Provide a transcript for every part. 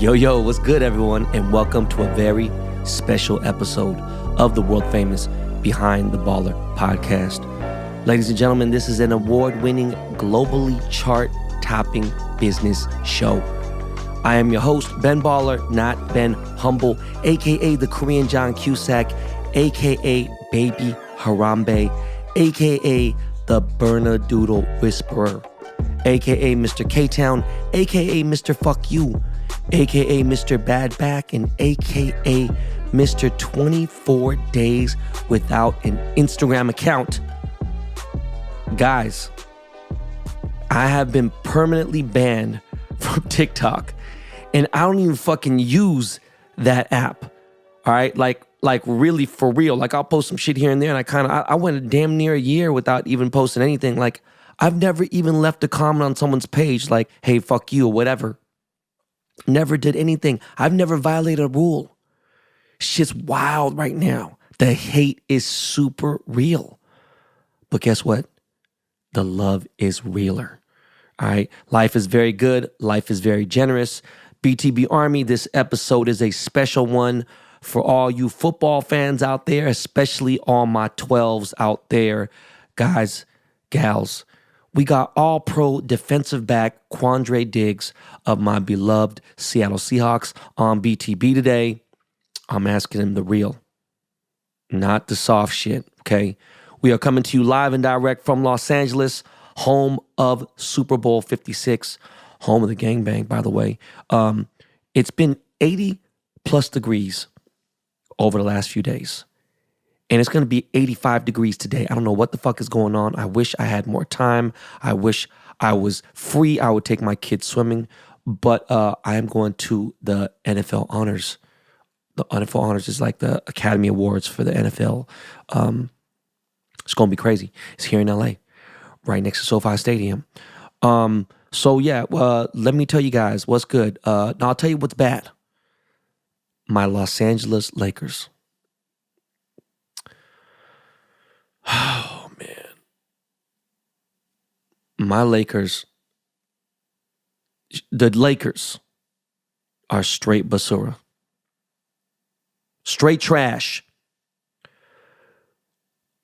Yo, what's good, everyone? And welcome to a very special episode of the world famous Behind the Baller podcast. Ladies and gentlemen, this is an award-winning, globally chart-topping business show. I am your host, Ben Baller, not Ben Humble, a.k.a. the Korean John Cusack, a.k.a. Baby Harambe, a.k.a. the Bernadoodle Whisperer, a.k.a. Mr. K-Town, a.k.a. Mr. Fuck You, a.k.a. Mr. Bad Back, and a.k.a. Mr. 24 Days Without an Instagram Account. Guys, I have been permanently banned from TikTok, and I don't even fucking use that app, all right? Like really for real. Like, I'll post some shit here and there, and I went damn near a year without even posting anything. Like, I've never even left a comment on someone's page like, hey, fuck you, or whatever. Never did anything. I've never violated a rule. Shit's wild right now. The hate is super real. But guess what? The love is realer. All right? Life is very good. Life is very generous. BTB Army, this episode is a special one for all you football fans out there, especially all my 12s out there. Guys, gals, we got all-pro defensive back Quandre Diggs of my beloved Seattle Seahawks on BTB today. I'm asking him the real, not the soft shit, okay? We are coming to you live and direct from Los Angeles, home of Super Bowl 56, home of the gangbang, by the way. It's been 80-plus degrees over the last few days. And it's going to be 85 degrees today. I don't know what the fuck is going on. I wish I had more time. I wish I was free. I would take my kids swimming. But I am going to the NFL Honors. The NFL Honors is like the Academy Awards for the NFL. It's going to be crazy. It's here in LA, right next to SoFi Stadium. Let me tell you guys what's good. Now I'll tell you what's bad. My Los Angeles Lakers. Oh, man. My Lakers, the Lakers are straight basura. Straight trash.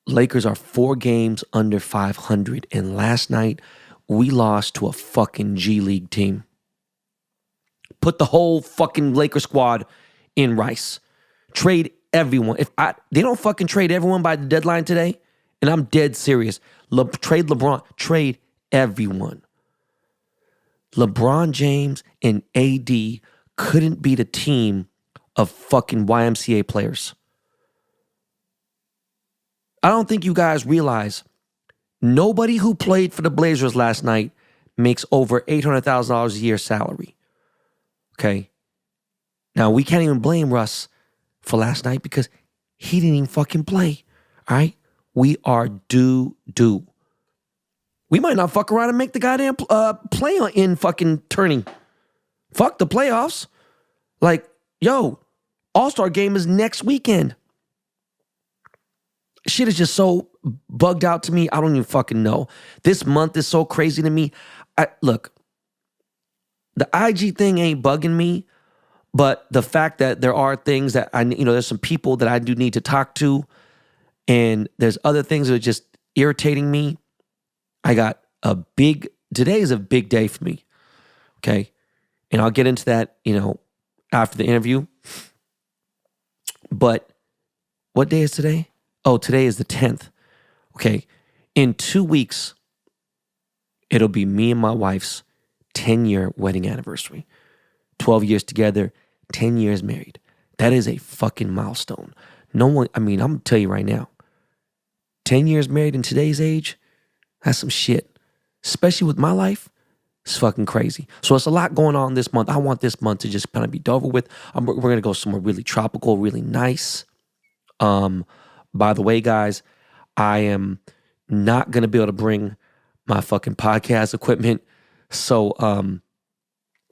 Lakers are 4 games under 500, and last night we lost to a fucking G League team. Put the whole fucking Lakers squad in rice. Trade everyone. They don't fucking trade everyone by the deadline today, and I'm dead serious. Trade LeBron. Trade everyone. LeBron James and AD couldn't beat a team of fucking YMCA players. I don't think you guys realize nobody who played for the Blazers last night makes over $800,000 a year salary. Okay? Now, we can't even blame Russ for last night because he didn't even fucking play. All right? We are due. We might not fuck around and make the goddamn play in fucking tourney. Fuck the playoffs. Like, yo, All-Star game is next weekend. Shit is just so bugged out to me. I don't even fucking know. This month is so crazy to me. Look, the IG thing ain't bugging me. But the fact that there are things that there's some people that I do need to talk to, and there's other things that are just irritating me. Today is a big day for me, okay? And I'll get into that, after the interview. But what day is today? Oh, today is the 10th. Okay, in 2 weeks, it'll be me and my wife's 10-year wedding anniversary. 12 years together, 10 years married. That is a fucking milestone. I'm going to tell you right now, 10 years married in today's age, that's some shit. Especially with my life, it's fucking crazy. So it's a lot going on this month. I want this month to just kind of be over with. We're going to go somewhere really tropical, really nice. By the way, guys, I am not going to be able to bring my fucking podcast equipment. So,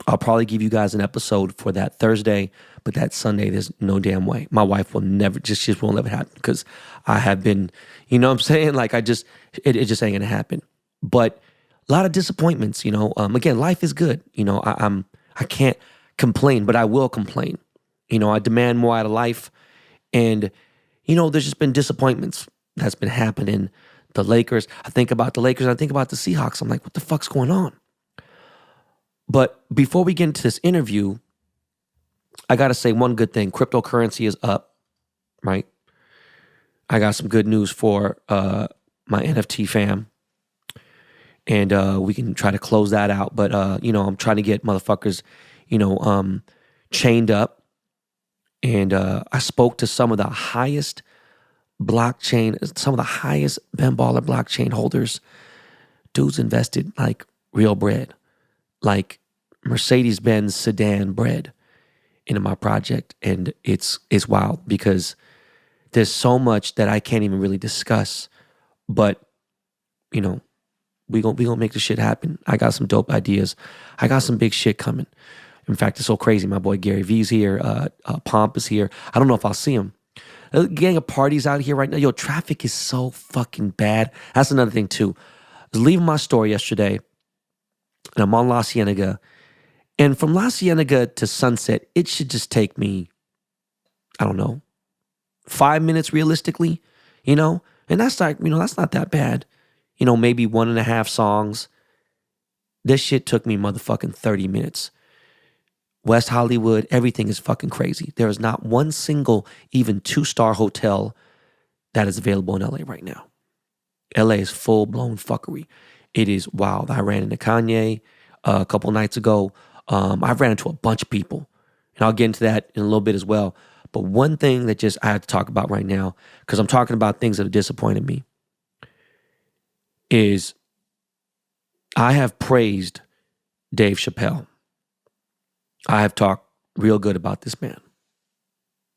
I'll probably give you guys an episode for that Thursday, but that Sunday, there's no damn way. My wife will never, just won't let it happen because I have been, you know what I'm saying? Like it just ain't gonna happen. But a lot of disappointments, again, life is good. I can't complain, but I will complain. I demand more out of life. And, there's just been disappointments that's been happening. The Lakers, I think about the Lakers, I think about the Seahawks. I'm like, what the fuck's going on? But before we get into this interview, I got to say one good thing. Cryptocurrency is up, right? I got some good news for my NFT fam. And we can try to close that out. But, I'm trying to get motherfuckers, chained up. And I spoke to some of the highest Ben Baller blockchain holders. Dudes invested like real bread, like Mercedes-Benz sedan bread into my project. And it's wild because there's so much that I can't even really discuss. But, we gonna make this shit happen. I got some dope ideas. I got some big shit coming. In fact, it's so crazy. My boy Gary V's here. Pomp is here. I don't know if I'll see him. A gang of parties out here right now. Yo, traffic is so fucking bad. That's another thing too. I was leaving my store yesterday, and I'm on La Cienega. And from La Cienega to Sunset, it should just take me, I don't know, 5 minutes realistically, And that's like, that's not that bad. Maybe 1.5 songs. This shit took me motherfucking 30 minutes. West Hollywood, everything is fucking crazy. There is not one single, even 2-star hotel that is available in LA right now. LA is full-blown fuckery. It is wild. I ran into Kanye a couple nights ago. I've ran into a bunch of people. And I'll get into that in a little bit as well. But one thing that I have to talk about right now, because I'm talking about things that have disappointed me, is I have praised Dave Chappelle. I have talked real good about this man.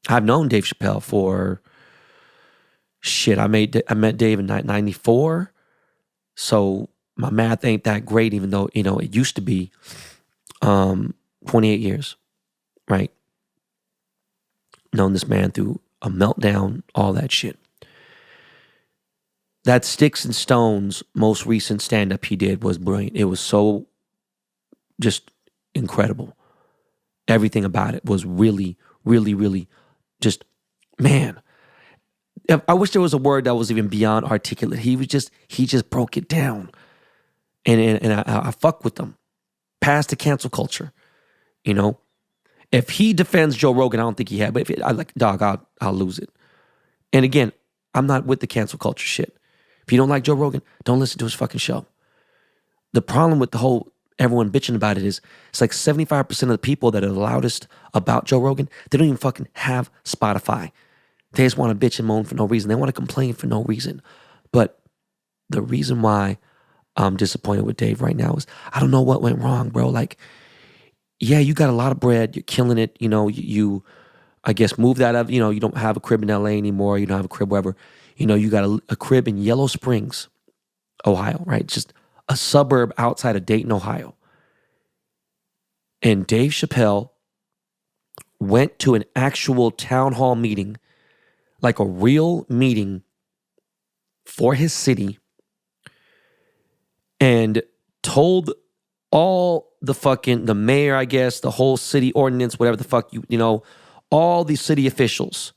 I've known Dave Chappelle for shit. I met Dave in 94. So my math ain't that great, even though, it used to be 28 years, right? Known this man through a meltdown, all that shit. That Sticks and Stones most recent stand-up he did was brilliant. It was so just incredible. Everything about it was really, really, really just, man. I wish there was a word that was even beyond articulate. He just broke it down. And I fuck with them. Past the cancel culture, If he defends Joe Rogan, I don't think he had. But I'll lose it. And again, I'm not with the cancel culture shit. If you don't like Joe Rogan, don't listen to his fucking show. The problem with the whole everyone bitching about it is it's like 75% of the people that are the loudest about Joe Rogan, they don't even fucking have Spotify. They just want to bitch and moan for no reason. They want to complain for no reason. But the reason why I'm disappointed with Dave right now is I don't know what went wrong, bro. Like, yeah, you got a lot of bread. You're killing it. You I guess, moved out of, you don't have a crib in LA anymore. You don't have a crib wherever. You got a crib in Yellow Springs, Ohio, right? Just a suburb outside of Dayton, Ohio. And Dave Chappelle went to an actual town hall meeting, like a real meeting for his city, and told all the mayor, I guess, the whole city ordinance, whatever the fuck, all these city officials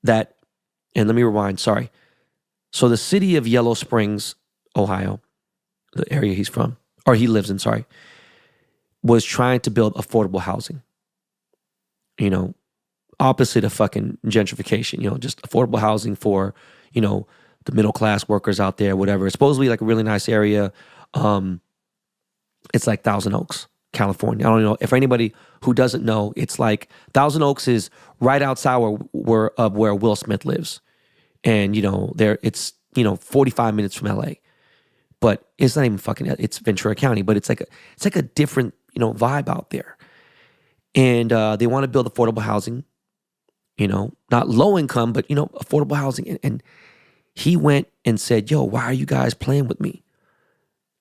that, and let me rewind, sorry. So the city of Yellow Springs, Ohio, the area he's from, or he lives in, sorry, was trying to build affordable housing. Opposite of fucking gentrification, just affordable housing for, the middle class workers out there, whatever. It's supposedly like a really nice area. It's like Thousand Oaks, California. I don't know if anybody who doesn't know, it's like Thousand Oaks is right outside where Will Smith lives. And, it's 45 minutes from LA. But it's not even it's Ventura County, but it's like a different, vibe out there. And they want to build affordable housing, not low income, but, affordable housing. And he went and said, yo, why are you guys playing with me?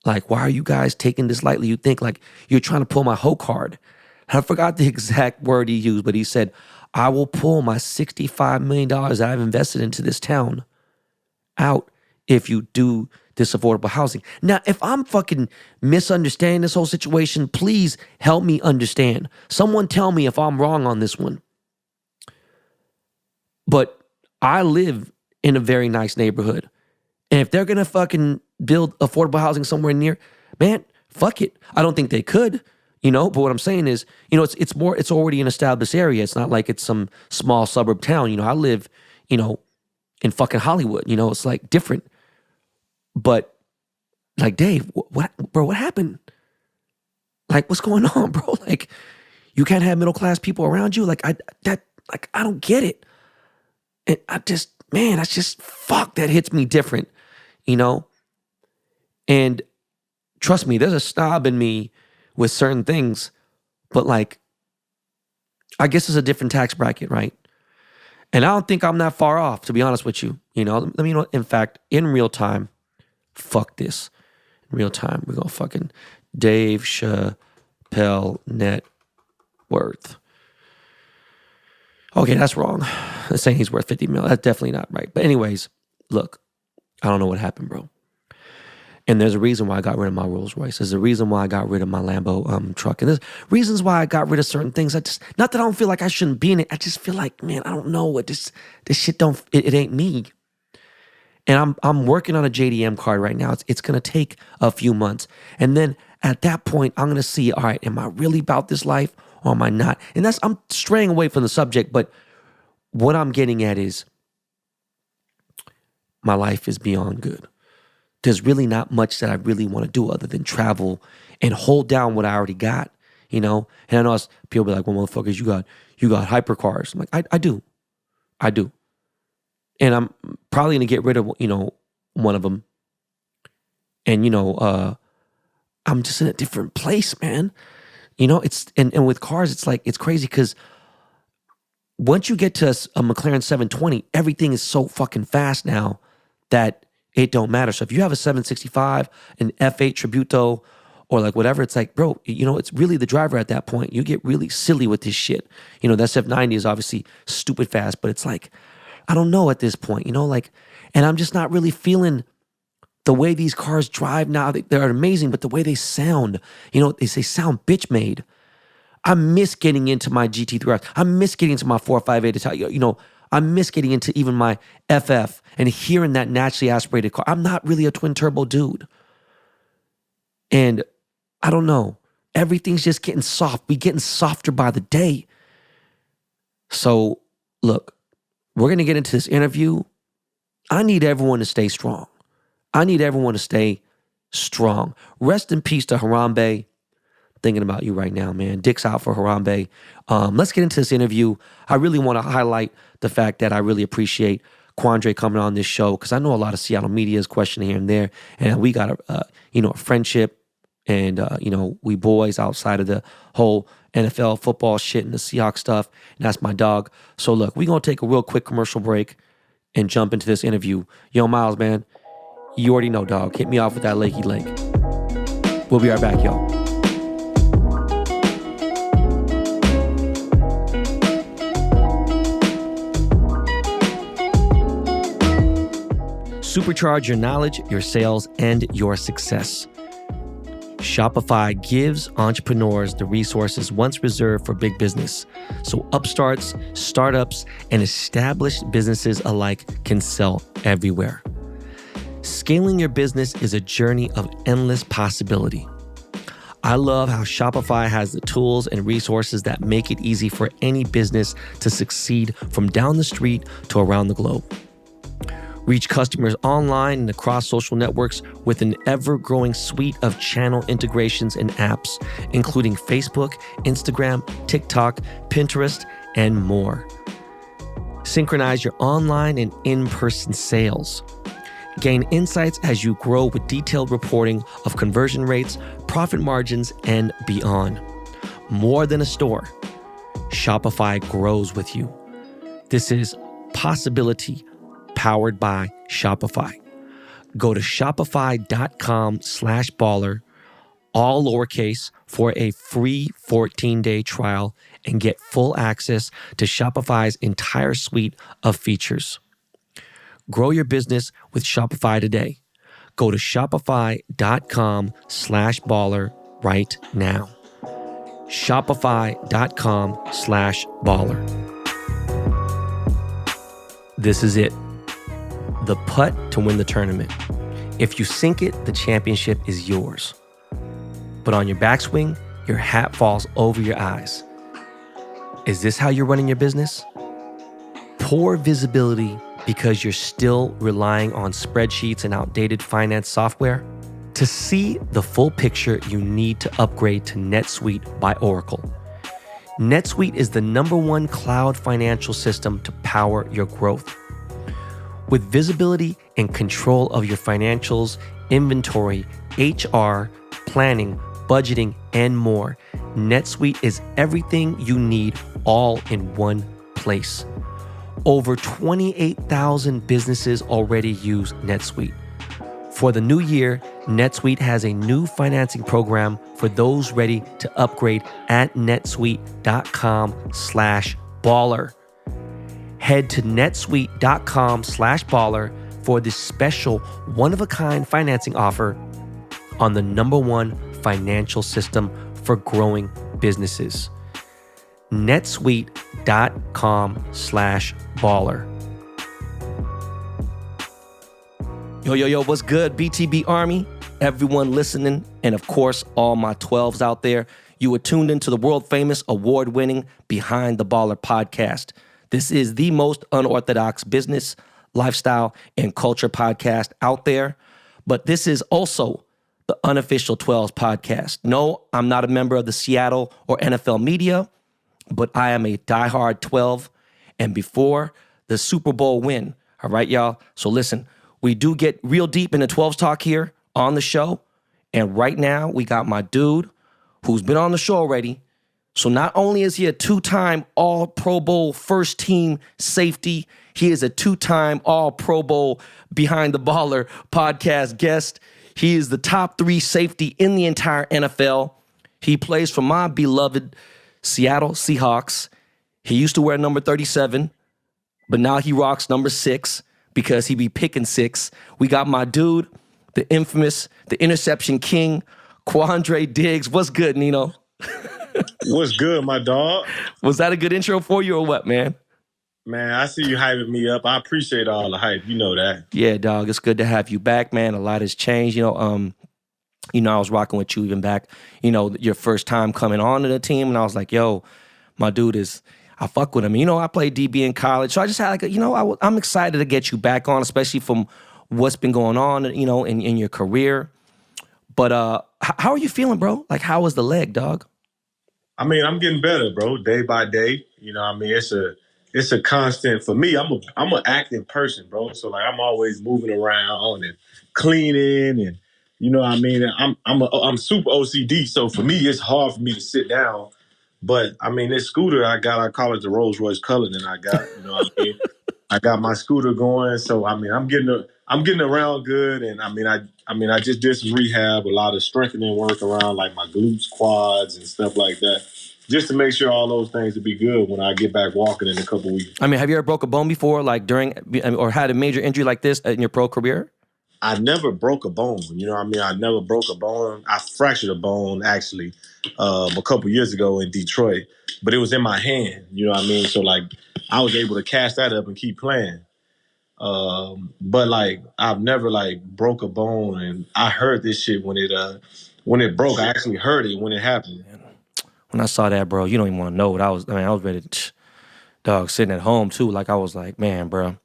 Like, why are you guys taking this lightly? You think like you're trying to pull my hoe card. I forgot the exact word he used, but he said, I will pull my $65 million that I've invested into this town out if you do this affordable housing. Now, if I'm fucking misunderstanding this whole situation, please help me understand. Someone tell me if I'm wrong on this one. But I live in a very nice neighborhood. And if they're going to fucking build affordable housing somewhere near, man, fuck it. I don't think they could, but what I'm saying is, it's already an established area. It's not like it's some small suburb town. I live, in fucking Hollywood, it's like different. But like, Dave, what happened? Like, what's going on, bro? Like, you can't have middle class people around you. Like, I don't get it. And that's just fuck. That hits me different, And trust me, there's a snob in me with certain things, but like, I guess it's a different tax bracket, right? And I don't think I'm that far off, to be honest with you. Let me know. In fact, in real time, fuck this. In real time, we're gonna fucking Dave Chappelle net worth. Okay, that's wrong. I'm saying he's worth 50 mil. That's definitely not right. But anyways, look, I don't know what happened, bro. And there's a reason why I got rid of my Rolls Royce. There's a reason why I got rid of my Lambo truck. And there's reasons why I got rid of certain things. Not that I don't feel like I shouldn't be in it. I just feel like, man, I don't know what this shit it ain't me. And I'm working on a JDM card right now. It's going to take a few months. And then at that point, I'm going to see, all right, am I really about this life or am I not? And I'm straying away from the subject, but what I'm getting at is my life is beyond good. There's really not much that I really want to do other than travel and hold down what I already got, And I know people be like, well, motherfuckers, you got hypercars. I'm like, I do. And I'm probably going to get rid of, one of them. And, I'm just in a different place, man. And with cars, it's like, it's crazy because once you get to a McLaren 720, everything is so fucking fast now that it don't matter. So if you have a 765, an F8 Tributo, or like whatever, it's like, bro, it's really the driver at that point. You get really silly with this shit. The SF90 is obviously stupid fast, but it's like, I don't know at this point, and I'm just not really feeling the way these cars drive now. They're amazing, but the way they sound, they say sound bitch made. I miss getting into my GT3 I miss getting into my 458 Italian, I miss getting into even my FF and hearing that naturally aspirated car. I'm not really a twin turbo dude. And I don't know. Everything's just getting soft. We're getting softer by the day. So, look, we're going to get into this interview. I need everyone to stay strong. Rest in peace to Harambe. Thinking about you right now, man. Dick's out for Harambe. Let's get into this interview. I really want to highlight the fact that I really appreciate Quandre coming on this show because I know a lot of Seattle media is questioning here and there, and we got a friendship, and we boys outside of the whole NFL football shit and the Seahawks stuff, and that's my dog. So look, we're gonna take a real quick commercial break and jump into this interview. Yo, Miles, man, you already know, dog. Hit me off with that Lakey Lake. We'll be right back, y'all. Supercharge your knowledge, your sales, and your success. Shopify gives entrepreneurs the resources once reserved for big business, so upstarts, startups, and established businesses alike can sell everywhere. Scaling your business is a journey of endless possibility. I love how Shopify has the tools and resources that make it easy for any business to succeed from down the street to around the globe. Reach customers online and across social networks with an ever-growing suite of channel integrations and apps, including Facebook, Instagram, TikTok, Pinterest, and more. Synchronize your online and in-person sales. Gain insights as you grow with detailed reporting of conversion rates, profit margins, and beyond. More than a store, Shopify grows with you. This is possibility powered by Shopify. Go to shopify.com/baller, all lowercase, for a free 14-day trial and get full access to Shopify's entire suite of features. Grow your business with Shopify today. Go to shopify.com/baller right now. Shopify.com/baller. This is it. The putt to win the tournament. If you sink it, the championship is yours. But on your backswing, your hat falls over your eyes. Is this how you're running your business? Poor visibility because you're still relying on spreadsheets and outdated finance software? To see the full picture, you need to upgrade to NetSuite by Oracle. NetSuite is the #1 cloud financial system to power your growth. With visibility and control of your financials, inventory, HR, planning, budgeting, and more, NetSuite is everything you need all in one place. Over 28,000 businesses already use NetSuite. For the new year, NetSuite has a new financing program for those ready to upgrade at netsuite.com/baller. Head to netsuite.com/baller for this special one-of-a-kind financing offer on the #1 financial system for growing businesses. netsuite.com/baller. Yo, what's good, BTB Army? Everyone listening, and of course, all my 12s out there. You are tuned into the world-famous, award-winning Behind the Baller podcast. This is the most unorthodox business, lifestyle, and culture podcast out there. But this is also the unofficial 12s podcast. No, I'm not a member of the Seattle or NFL media, but I am a diehard 12. And before the Super Bowl win, all right, y'all? So listen, we do get real deep in the 12s talk here on the show. And right now, we got my dude who's been on the show already. So not only is he a 2-time All-Pro Bowl first-team safety, he is a 2-time All-Pro Bowl Behind the Baller podcast guest. He is the top 3 safety in the entire NFL. He plays for my beloved Seattle Seahawks. He used to wear number 37, but now he rocks number 6 because he be picking 6. We got my dude, the infamous, the interception king, Quandre Diggs. What's good, Nino? What's good, my dog? Was that a good intro for you or what, man? Man, I see you hyping me up. I appreciate all the hype. You know that. Yeah, dog. It's good to have you back, man. A lot has changed. I was rocking with you even back, your first time coming on to the team. And I was like, yo, my dude I fuck with him. I played DB in college. So I just had I'm excited to get you back on, especially from what's been going on, in your career. But how are you feeling, bro? Like, how was the leg, dog? I mean, I'm getting better, bro, day by day. It's a constant for me. I'm an active person, bro. So like I'm always moving around and cleaning and I'm super OCD. So for me, it's hard for me to sit down. But I mean, this scooter I call it the Rolls Royce Cullinan. I got, I got my scooter going. So I mean, I'm getting around good. And I just did some rehab, a lot of strengthening work around like my glutes, quads, and stuff like that, just to make sure all those things will be good when I get back walking in a couple weeks. I mean, have you ever broke a bone before, like during, or had a major injury like this in your pro career? I never broke a bone. I never broke a bone. I fractured a bone actually a couple years ago in Detroit, but it was in my hand. So like I was able to cast that up and keep playing. But like I've never like broke a bone, and I heard this shit when it broke. I actually heard it when it happened. When I saw that, bro, you don't even want to know what I was ready to, dog, sitting at home too. Like I was like, man, bro.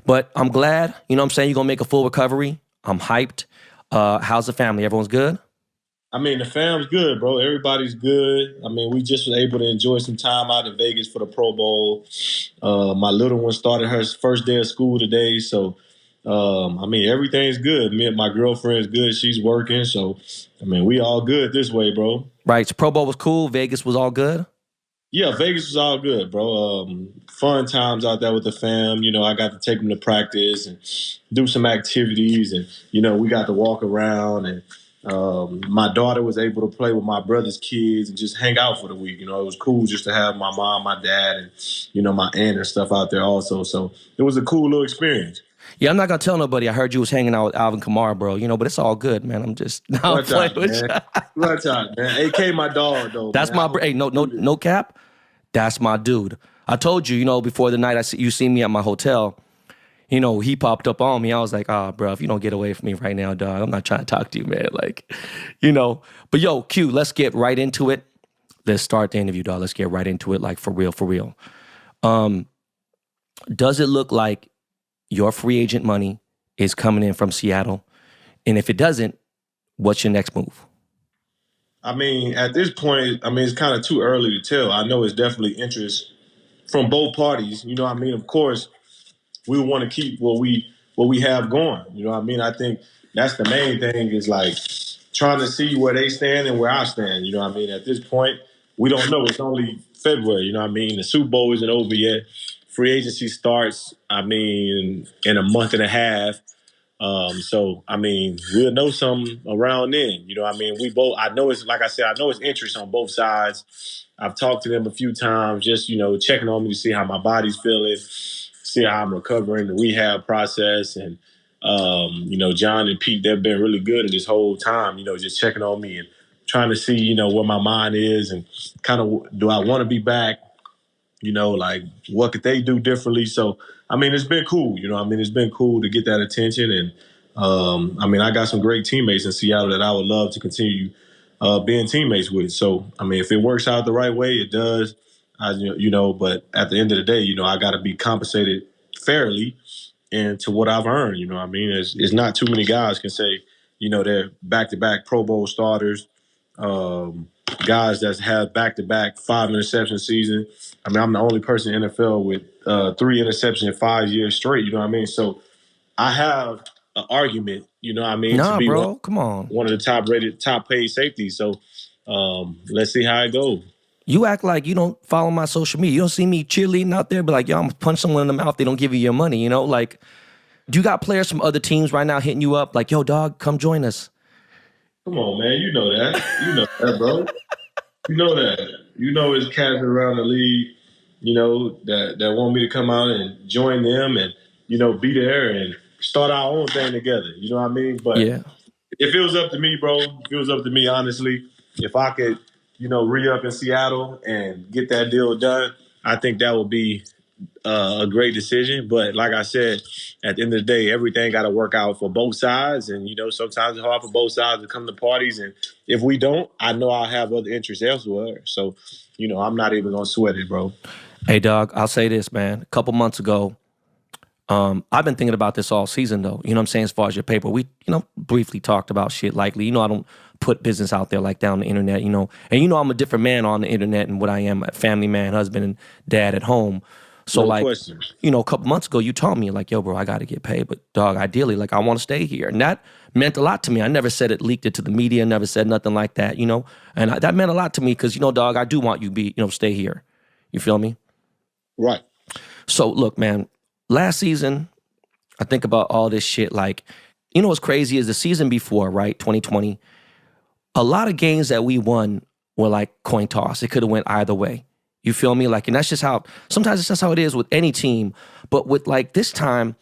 But I'm glad, you're going to make a full recovery. I'm hyped. How's the family? Everyone's good? I mean, the fam's good, bro. Everybody's good. I mean, we just were able to enjoy some time out in Vegas for the Pro Bowl. My little one started her first day of school today. So, everything's good. Me and my girlfriend's good. She's working. So, we all good this way, bro. Right. So Pro Bowl was cool. Vegas was all good? Yeah, Vegas was all good, bro. Fun times out there with the fam. I got to take them to practice and do some activities. And, we got to walk around. And my daughter was able to play with my brother's kids and just hang out for the week. It was cool just to have my mom, my dad, and, my aunt and stuff out there also. So it was a cool little experience. Yeah, I'm not gonna tell nobody. I heard you was hanging out with Alvin Kamara, bro. But it's all good, man. I'm just now I'm Watch playing out, with man. you. Watch out, man. AK my dog though, That's man. I my don't hey, think no, you no, do this. no cap. That's my dude. I told you, before the night you see me at my hotel. He popped up on me. I was like, bro, if you don't get away from me right now, dog, I'm not trying to talk to you, man. Like, But yo, Q, let's get right into it. Let's start the interview, dog. Let's get right into it, like for real, for real. Does it look like your free agent money is coming in from Seattle? And if it doesn't, what's your next move? I mean, at this point, it's kind of too early to tell. I know it's definitely interest from both parties. You know what I mean? Of course, we want to keep what we have going. You know what I mean? I think that's the main thing is like trying to see where they stand and where I stand. You know what I mean? At this point, we don't know. It's only February. You know what I mean? The Super Bowl isn't over yet. Free agency starts, in a month and a half. So we'll know something around then. You know what I mean? We both, I know it's, like I said, I know it's interest on both sides. I've talked to them a few times, just, checking on me to see how my body's feeling, see how I'm recovering the rehab process. And, John and Pete, they've been really good in this whole time, just checking on me and trying to see, where my mind is and kind of, do I want to be back? Like what could they do differently? So, it's been cool. It's been cool to get that attention. And, I got some great teammates in Seattle that I would love to continue being teammates with. So, if it works out the right way, it does. But at the end of the day, I got to be compensated fairly and to what I've earned. It's not too many guys can say, they're back-to-back Pro Bowl starters. Guys that have back-to-back 5 interception season. I'm the only person in the NFL with 3 interceptions in 5 years straight. You know what I mean? So I have an argument. To Nah, be bro, come on. one of the top paid safeties. So let's see how it goes. You act like you don't follow my social media. You don't see me cheerleading out there, but like, yo, I'm gonna punch someone in the mouth. They don't give you your money, Like, do you got players from other teams right now hitting you up like, yo, dog, come join us? Come on, man. You know that. You know that, bro. You know that. It's cats around the league, that want me to come out and join them and, be there and start our own thing together. You know what I mean? But Yeah. if it was up to me, bro, if it was up to me, honestly, if I could, re-up in Seattle and get that deal done, I think that would be a great decision. But like I said, at the end of the day, everything got to work out for both sides. And, sometimes it's hard for both sides to come to parties. And if we don't, I know I'll have other interests elsewhere. So, I'm not even going to sweat it, bro. Hey, dog, I'll say this, man. A couple months ago, I've been thinking about this all season, though. You know what I'm saying? As far as your paper, we, briefly talked about shit likely. I don't put business out there like that on the internet, And I'm a different man on the internet and what I am, a family man, husband, and dad at home. So, No question. A couple months ago, you told me, like, yo, bro, I got to get paid. But, dog, ideally, like, I want to stay here. And that meant a lot to me. I never said it, leaked it to the media, never said nothing like that, And that meant a lot to me because, dog, I do want you to stay here. You feel me? Right. So, look, man, last season, I think about all this shit. Like, what's crazy is the season before, right, 2020, a lot of games that we won were like coin toss. It could have went either way. You feel me? Like, and that's just how, sometimes it's just how it is with any team. But with like this time,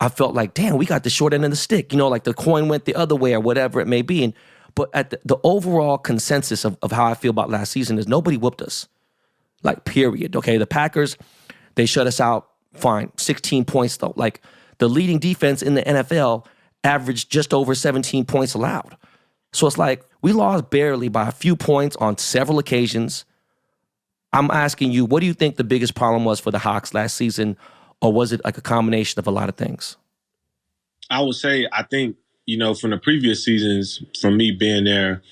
I felt like, damn, we got the short end of the stick. Like the coin went the other way or whatever it may be. But at the overall consensus of how I feel about last season is nobody whooped us. Like, period. Okay, the Packers, they shut us out. Fine. 16 points, though. Like, the leading defense in the NFL averaged just over 17 points allowed. So it's like, we lost barely by a few points on several occasions. I'm asking you, what do you think the biggest problem was for the Hawks last season? Or was it like a combination of a lot of things? I would say, I think, from the previous seasons, from me being there,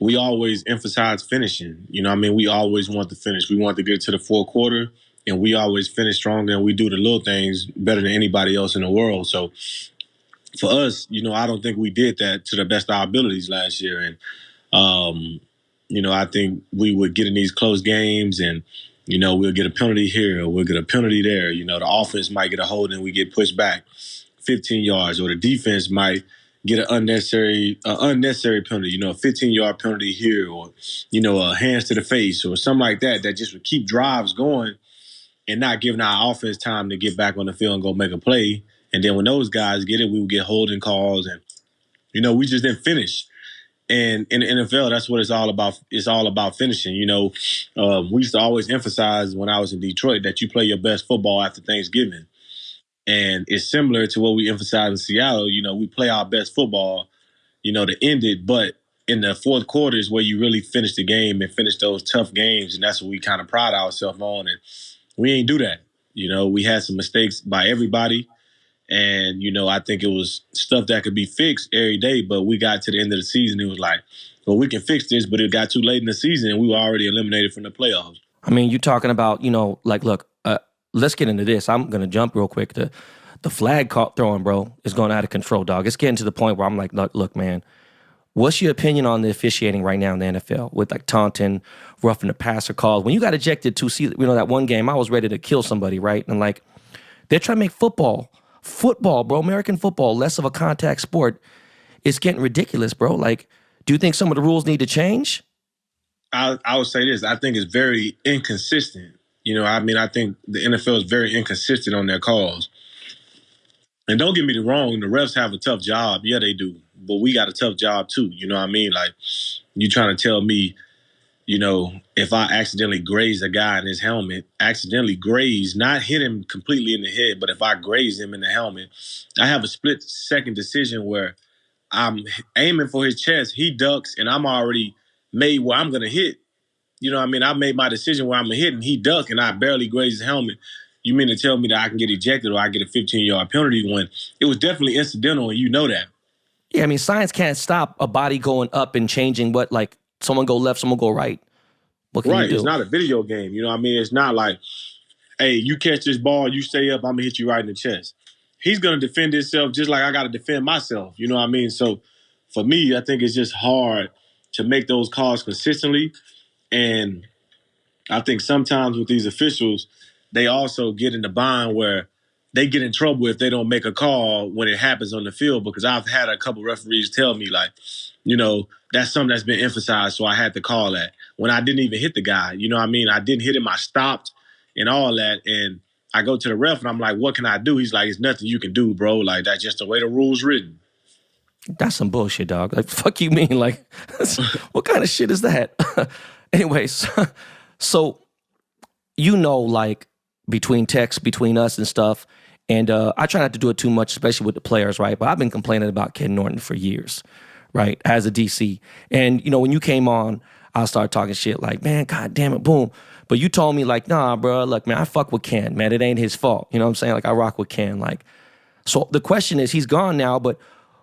we always emphasize finishing. We always want to finish. We want to get to the fourth quarter, and we always finish stronger, and we do the little things better than anybody else in the world. So for us, I don't think we did that to the best of our abilities last year. And, I think we would get in these close games and, we'll get a penalty here or we'll get a penalty there. The offense might get a hold and we get pushed back 15 yards, or the defense might get an unnecessary penalty, a 15-yard penalty here, or, a hands to the face or something like that just would keep drives going and not giving our offense time to get back on the field and go make a play. And then when those guys get it, we would get holding calls, and we just didn't finish. And in the NFL, that's what it's all about. It's all about finishing. We used to always emphasize when I was in Detroit that you play your best football after Thanksgiving. And it's similar to what we emphasize in Seattle. We play our best football, to end it. But in the fourth quarter is where you really finish the game and finish those tough games. And that's what we kind of pride ourselves on. And we ain't do that. We had some mistakes by everybody. And, I think it was stuff that could be fixed every day. But we got to the end of the season. It was like, well, we can fix this. But it got too late in the season and we were already eliminated from the playoffs. I mean, you're talking about, look, let's get into this. I'm going to jump real quick. The flag throwing, bro, is going out of control, dog. It's getting to the point where I'm like, look, man, what's your opinion on the officiating right now in the NFL with like taunting, roughing the passer calls? When you got ejected that one game, I was ready to kill somebody, right? And like, they're trying to make football, bro, American football, less of a contact sport. It's getting ridiculous, bro. Like, do you think some of the rules need to change? I would say this. I think it's very inconsistent. I think the NFL is very inconsistent on their calls. And don't get me wrong, the refs have a tough job. Yeah, they do. But we got a tough job too. You know what I mean? Like, you trying to tell me, if I accidentally graze a guy in his helmet, not hit him completely in the head, but if I graze him in the helmet, I have a split-second decision where I'm aiming for his chest, he ducks, and I'm already made where I'm going to hit. I made my decision where I'm going to hit, and he ducked, and I barely grazed his helmet. You mean to tell me that I can get ejected or I get a 15-yard penalty when it was definitely incidental, and you know that? Yeah, I mean, science can't stop a body going up and changing what, like, someone go left, someone go right. What can you do? It's not a video game. It's not like, hey, you catch this ball, you stay up, I'm going to hit you right in the chest. He's going to defend himself just like I got to defend myself. You know what I mean? So for me, I think it's just hard to make those calls consistently. And I think sometimes with these officials, they also get in the bind where they get in trouble if they don't make a call when it happens on the field, because I've had a couple referees tell me, like, that's something that's been emphasized, so I had to call that when I didn't even hit the guy. You know what I mean? I didn't hit him. I stopped and all that. And I go to the ref and I'm like, what can I do? He's like, it's nothing you can do, bro. Like, that's just the way the rule's written. That's some bullshit, dog. Like, fuck you mean? Like, what kind of shit is that? Anyways, so, like, between texts, between us and stuff, and I try not to do it too much, especially with the players, right? But I've been complaining about Ken Norton for years, right, as a DC. And, when you came on, I started talking shit like, man, God damn it, boom. But you told me, like, nah, bro, look, man, I fuck with Ken, man. It ain't his fault. You know what I'm saying? Like, I rock with Ken. Like, so the question is, he's gone now, but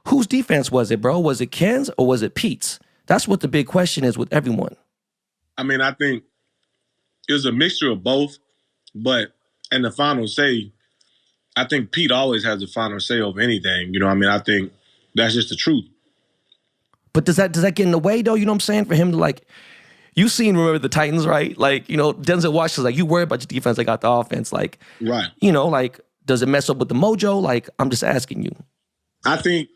whose defense was it, bro? Was it Ken's or was it Pete's? That's what the big question is with everyone. I mean, I think it was a mixture of both, but in the final say, I think Pete always has the final say over anything. I think that's just the truth. But does that get in the way, though? You know what I'm saying? For him to, like, you remember the Titans, right? Like, Denzel Washington's like, you worry about your defense, they got the offense. Like, right. Like, does it mess up with the mojo? Like, I'm just asking you. I think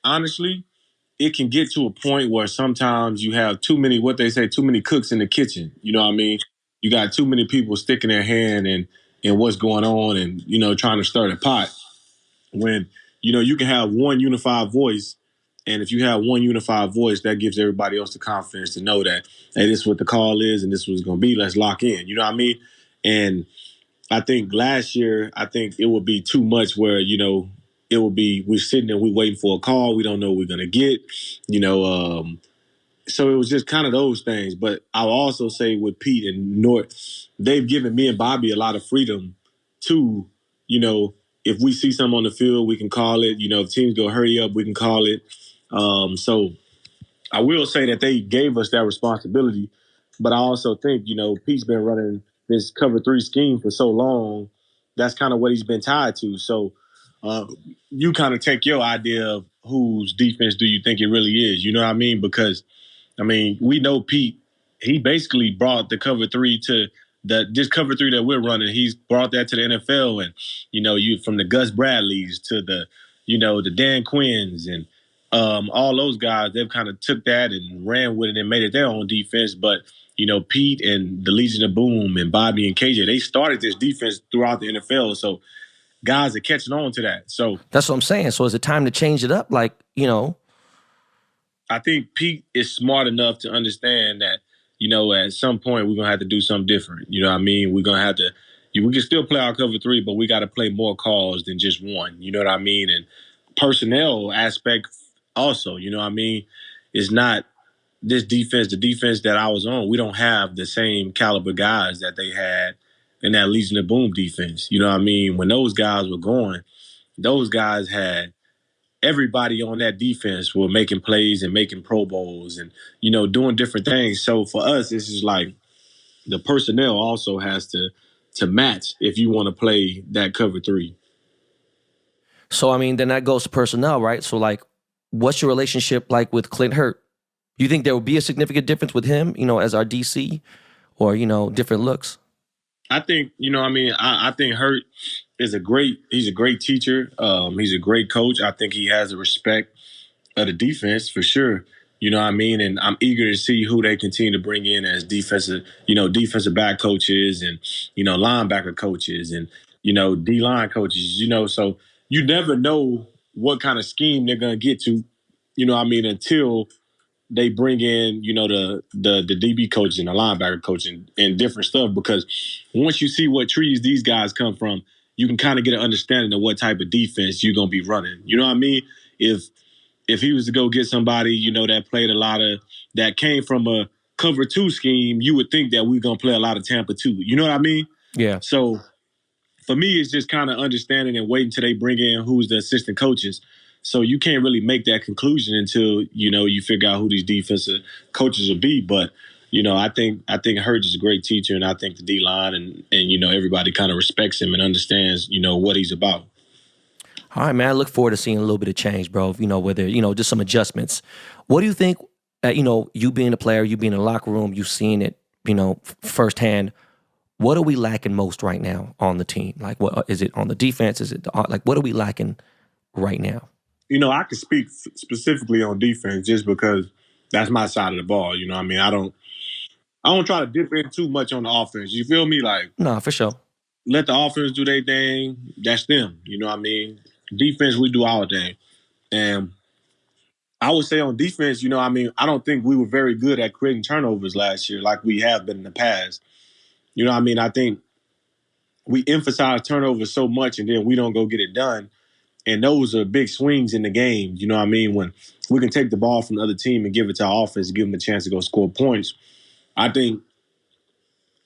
honestly, it can get to a point where sometimes you have too many cooks in the kitchen. You know what I mean? You got too many people sticking their hand in what's going on and, trying to stir the pot. When, you can have one unified voice. And if you have one unified voice, that gives everybody else the confidence to know that, hey, this is what the call is and this is what it's going to be. Let's lock in. You know what I mean? And I think last year, it would be too much where, it would be we're sitting there, we're waiting for a call. We don't know what we're going to get, So it was just kind of those things. But I'll also say with Pete and Nort, they've given me and Bobby a lot of freedom to, if we see something on the field, we can call it. If teams go hurry up, we can call it. So I will say that they gave us that responsibility. But I also think, Pete's been running this cover 3 scheme for so long. That's kind of what he's been tied to. So you kind of take your idea of whose defense do you think it really is. You know what I mean? Because, we know Pete, he basically brought the cover 3 to this cover 3 that we're running. He's brought that to the NFL. And, you from the Gus Bradleys to the Dan Quinns and all those guys, they've kind of took that and ran with it and made it their own defense. But, Pete and the Legion of Boom and Bobby and KJ, they started this defense throughout the NFL. So guys are catching on to that. So that's what I'm saying. So is it time to change it up? Like, you know, I think Pete is smart enough to understand that, you know, at some point we're gonna have to do something different. You know what I mean? We're gonna have to. We can still play our cover three, but we got to play more calls than just one. You know what I mean? And personnel aspect also. You know what I mean? Is not this defense. The defense that I was on, we don't have the same caliber guys that they had in that Legion of Boom defense. You know what I mean? When those guys were going, those guys had everybody on that defense were making plays and making Pro Bowls and, you know, doing different things. So for us, this is like the personnel also has to match if you want to play that cover three. so I mean, then that goes to personnel, right? So like, what's your relationship like with Clint Hurt? You think there will be a significant difference with him, you know, as our DC, or, you know, different looks? I think, you know, I mean, I think Hurt is he's a great teacher. He's a great coach. I think he has the respect of the defense for sure. You know what I mean? And I'm eager to see who they continue to bring in as defensive back coaches and, you know, linebacker coaches and, you know, D-line coaches, you know, so you never know what kind of scheme they're going to get to, you know what I mean, until they bring in, you know, the DB coaches and the linebacker coach and different stuff, because once you see what trees these guys come from, you can kind of get an understanding of what type of defense you're going to be running. You know what I mean? If he was to go get somebody, you know, that came from a cover two scheme, you would think that we're going to play a lot of Tampa 2. You know what I mean? Yeah. So for me, it's just kind of understanding and waiting until they bring in who's the assistant coaches. So you can't really make that conclusion until, you know, you figure out who these defensive coaches will be. But, you know, I think Hurts is a great teacher, and I think the D-line and you know, everybody kind of respects him and understands, you know, what he's about. All right, man. I look forward to seeing a little bit of change, bro. You know, whether, you know, just some adjustments. What do you think, you know, you being a player, you being in the locker room, you've seen it, you know, firsthand. What are we lacking most right now on the team? Like, what is it on the defense? Is it like, what are we lacking right now? You know, I can speak specifically on defense just because that's my side of the ball. You know what I mean? I don't try to dip in too much on the offense. You feel me? Like, No, for sure. let the offense do their thing. That's them. You know what I mean? Defense, we do our thing. And I would say on defense, you know, I mean, I don't think we were very good at creating turnovers last year like we have been in the past. You know what I mean? I think we emphasize turnovers so much and then we don't go get it done. And those are big swings in the game. You know what I mean? When we can take the ball from the other team and give it to our offense, give them a chance to go score points. I think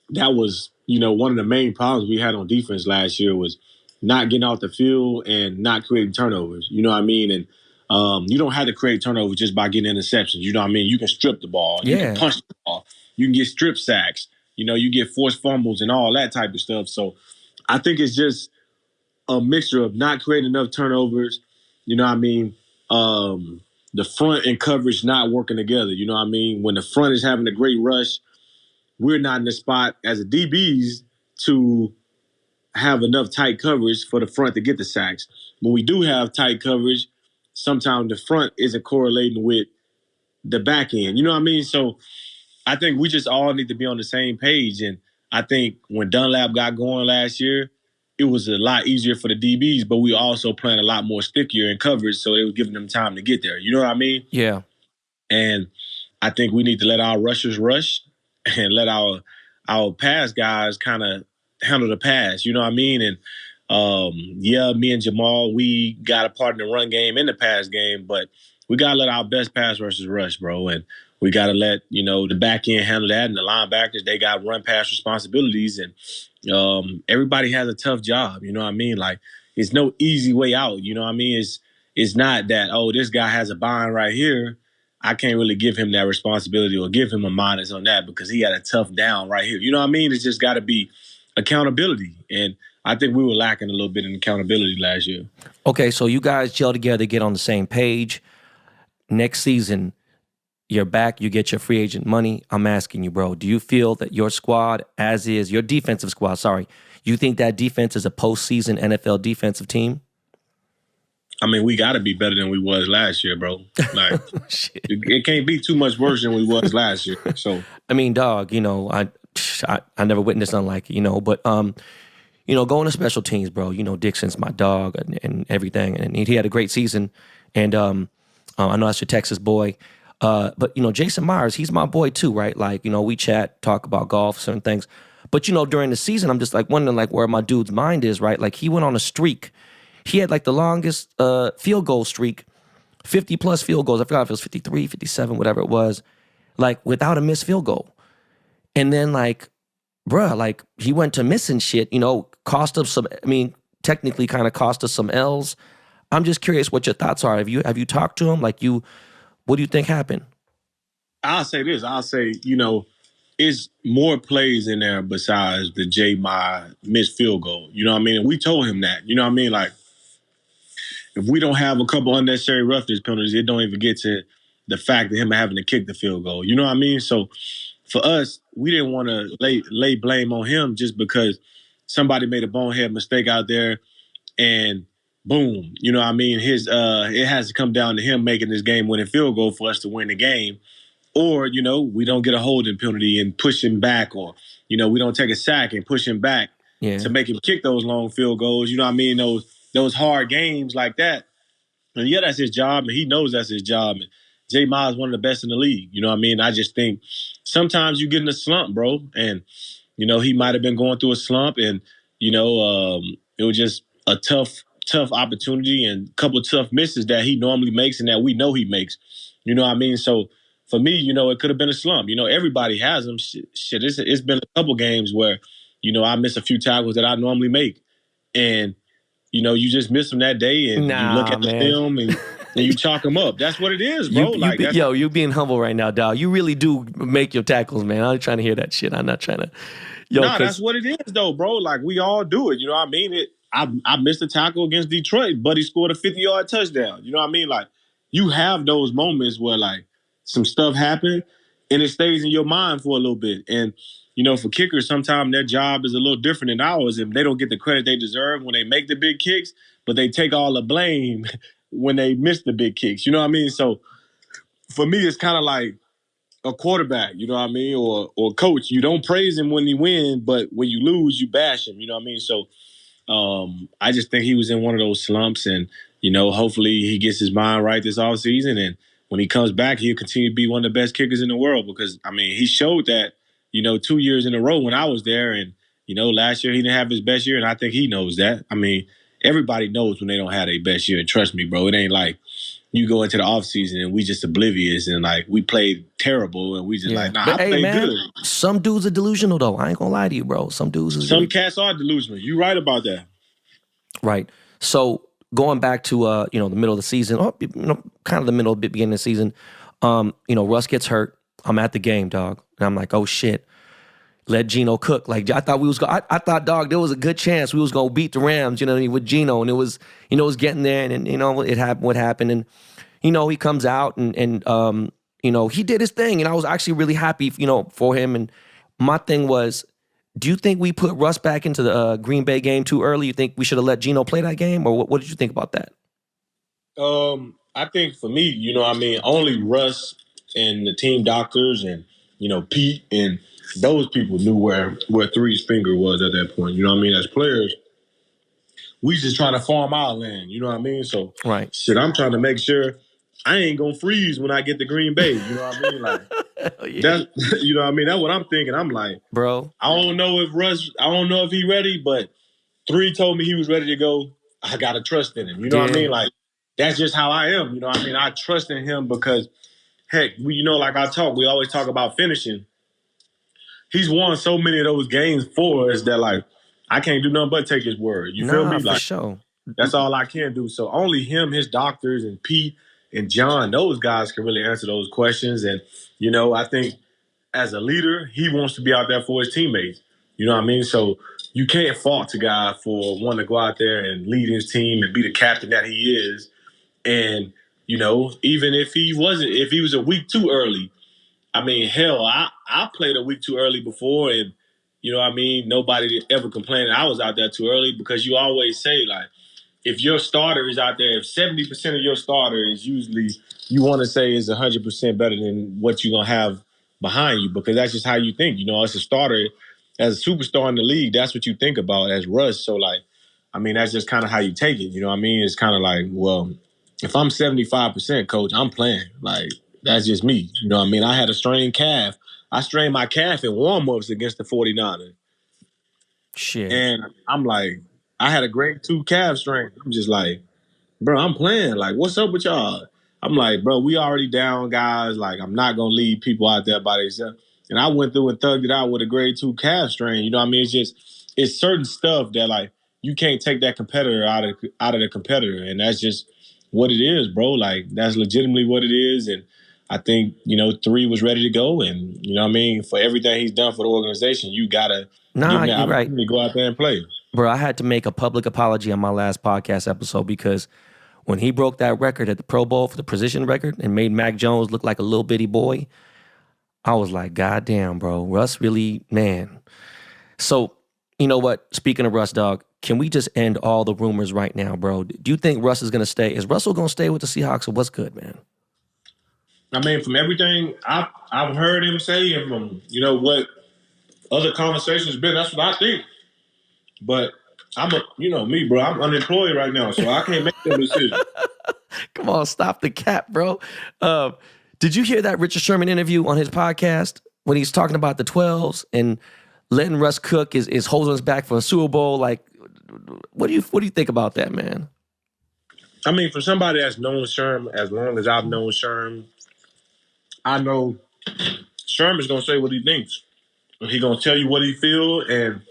that was, you know, one of the main problems we had on defense last year was not getting out the field and not creating turnovers. You know what I mean? And you don't have to create turnovers just by getting interceptions. You know what I mean? You can strip the ball. Yeah. You can punch the ball. You can get strip sacks. You know, you get forced fumbles and all that type of stuff. So I think it's just a mixture of not creating enough turnovers. You know what I mean? The front and coverage not working together. You know what I mean? When the front is having a great rush, we're not in the spot as a DBs to have enough tight coverage for the front to get the sacks. When we do have tight coverage, sometimes the front isn't correlating with the back end. You know what I mean? So I think we just all need to be on the same page. And I think when Dunlap got going last year, it was a lot easier for the DBs, but we also playing a lot more stickier in coverage, so it was giving them time to get there. You know what I mean? Yeah. And I think we need to let our rushers rush and let our pass guys kind of handle the pass. You know what I mean? And yeah, me and Jamal, we got a part in the run game and the pass game, but we got to let our best pass rushers rush, bro. And we got to let, you know, the back end handle that, and the linebackers, they got run pass responsibilities. And everybody has a tough job. You know what I mean? Like, it's no easy way out. You know what I mean? It's not that, oh, this guy has a bind right here, I can't really give him that responsibility or give him a minus on that because he had a tough down right here. You know what I mean? It's just got to be accountability. And I think we were lacking a little bit in accountability last year. Okay, so you guys gel together, get on the same page. Next season, you're back, you get your free agent money. I'm asking you, bro, do you feel that your squad, as is, your defensive squad, you think that defense is a postseason NFL defensive team? I mean, we got to be better than we was last year, bro. Like, it can't be too much worse than we was last year. So, I mean, dog, you know, I never witnessed nothing like it, you know, but going to special teams, bro. Dixon's my dog and everything, and he had a great season. And I know that's your Texas boy, but Jason Myers, he's my boy too, right? Like we chat, talk about golf, certain things. But during the season, I'm just like wondering like where my dude's mind is, right? Like he went on a streak. He had like the longest field goal streak, 50 plus field goals. I forgot if it was 53, 57, whatever it was, like without a missed field goal. And then like, bruh, like he went to missing shit, cost us some, technically kind of cost us some L's. I'm just curious what your thoughts are. Have you talked to him? Like what do you think happened? I'll say this. I'll say, it's more plays in there besides the J. My missed field goal. You know what I mean? And we told him that. You know what I mean? Like, if we don't have a couple unnecessary roughness penalties, it don't even get to the fact of him having to kick the field goal. You know what I mean? So for us, we didn't want to lay blame on him just because somebody made a bonehead mistake out there and boom, you know what I mean? It has to come down to him making this game-winning field goal for us to win the game. Or, we don't get a holding penalty and push him back, or, we don't take a sack and push him back to make him kick those long field goals. You know what I mean? Those hard games like that. And yeah, that's his job, and he knows that's his job. And J. Miles is one of the best in the league. You know what I mean? I just think sometimes you get in a slump, bro. And, he might have been going through a slump, and, it was just a tough opportunity and a couple of tough misses that he normally makes and that we know he makes. You know what I mean? So for me, it could have been a slump. Everybody has them. Shit, it's been a couple games where, I miss a few tackles that I normally make. And, you just miss them that day and you look at the film and you chalk them up. That's what it is, bro. You being humble right now, dog. You really do make your tackles, man. I'm trying to hear that shit. I'm not trying to. That's what it is, though, bro. Like, we all do it. You know what I mean? I missed a tackle against Detroit, but he scored a 50-yard touchdown. You know what I mean? Like, you have those moments where, like, some stuff happened and it stays in your mind for a little bit. And, for kickers, sometimes their job is a little different than ours, and they don't get the credit they deserve when they make the big kicks, but they take all the blame when they miss the big kicks. You know what I mean? So, for me, it's kind of like a quarterback, you know what I mean, or coach. You don't praise him when he wins, but when you lose, you bash him. You know what I mean? So I just think he was in one of those slumps, and hopefully he gets his mind right this offseason, and when he comes back, he'll continue to be one of the best kickers in the world because he showed that 2 years in a row when I was there, and last year he didn't have his best year, and I think he knows that. Everybody knows when they don't have their best year, and trust me, bro, it ain't like you go into the offseason and we just oblivious and like we played terrible and we just like, nah, but, I played good. Some dudes are delusional though. I ain't gonna lie to you, bro. Some cats are delusional. You right about that. Right. So going back to the middle of the season, kind of the middle, beginning of the season, Russ gets hurt. I'm at the game, dog, and I'm like, oh shit. Let Geno cook. Like I thought I thought, dog, there was a good chance we was gonna beat the Rams, with Geno, and it was, it was getting there, and it happened. What happened, and he comes out and he did his thing, and I was actually really happy, for him. And my thing was, do you think we put Russ back into the Green Bay game too early? You think we should have let Geno play that game, or what did you think about that? I think for me, only Russ and the team doctors and Pete and those people knew where Three's finger was at that point. You know what I mean? As players, we just trying to farm our land. You know what I mean? So, right. Shit, I'm trying to make sure I ain't gonna freeze when I get to Green Bay. You know what I mean? Like, that's, you know what I mean? That's what I'm thinking. I'm like, bro, I don't know if he ready, but Three told me he was ready to go. I gotta trust in him. You know what I mean? Like, that's just how I am. You know what I mean? I trust in him because, heck, we we always talk about finishing. He's won so many of those games for us that, like, I can't do nothing but take his word. You feel me? For sure. That's all I can do. So only him, his doctors, and Pete and John, those guys can really answer those questions. And, I think as a leader, he wants to be out there for his teammates. You know what I mean? So you can't fault a guy for wanting to go out there and lead his team and be the captain that he is. And, even if he was a week too early, hell, I played a week too early before, and nobody ever complained I was out there too early because you always say, like, if your starter is out there, if 70% of your starter is usually, you want to say is 100% better than what you're going to have behind you because that's just how you think. It's a starter as a superstar in the league, that's what you think about as Russ. So like, I mean, that's just kind of how you take it. You know what I mean? It's kind of like, well, if I'm 75%, coach, I'm playing. Like, that's just me. You know what I mean? I had a strained calf. I strained my calf in warm-ups against the 49ers. Shit. And I'm like, I had a grade 2 calf strain. I'm just like, bro, I'm playing. Like, what's up with y'all? I'm like, bro, we already down, guys. Like, I'm not going to leave people out there by themselves. And I went through and thugged it out with a grade 2 calf strain. You know what I mean? It's certain stuff that, like, you can't take that competitor out of the competitor. And that's just what it is, bro. Like, that's legitimately what it is. And I think, 3 was ready to go. And, you know what I mean? For everything he's done for the organization, you got to give him the You're right. opportunity to go out there and play. Bro, I had to make a public apology on my last podcast episode because when he broke that record at the Pro Bowl for the precision record and made Mac Jones look like a little bitty boy, I was like, God damn, bro. Russ really, man. So, you know what? Speaking of Russ, dog, can we just end all the rumors right now, bro? Do you think Russ is going to stay? Is Russell going to stay with the Seahawks or what's good, man? I mean, from everything I've heard him say and from, what other conversations been, that's what I think. But me, bro, I'm unemployed right now, so I can't make that decision. Come on, stop the cap, bro. Did you hear that Richard Sherman interview on his podcast when he's talking about the 12s and letting Russ cook is holding us back for a Super Bowl? Like, what do you think about that, man? I mean, for somebody that's known Sherman as long as I've known Sherman, I know Sherman's gonna say what he thinks. He's gonna tell you what he feels, and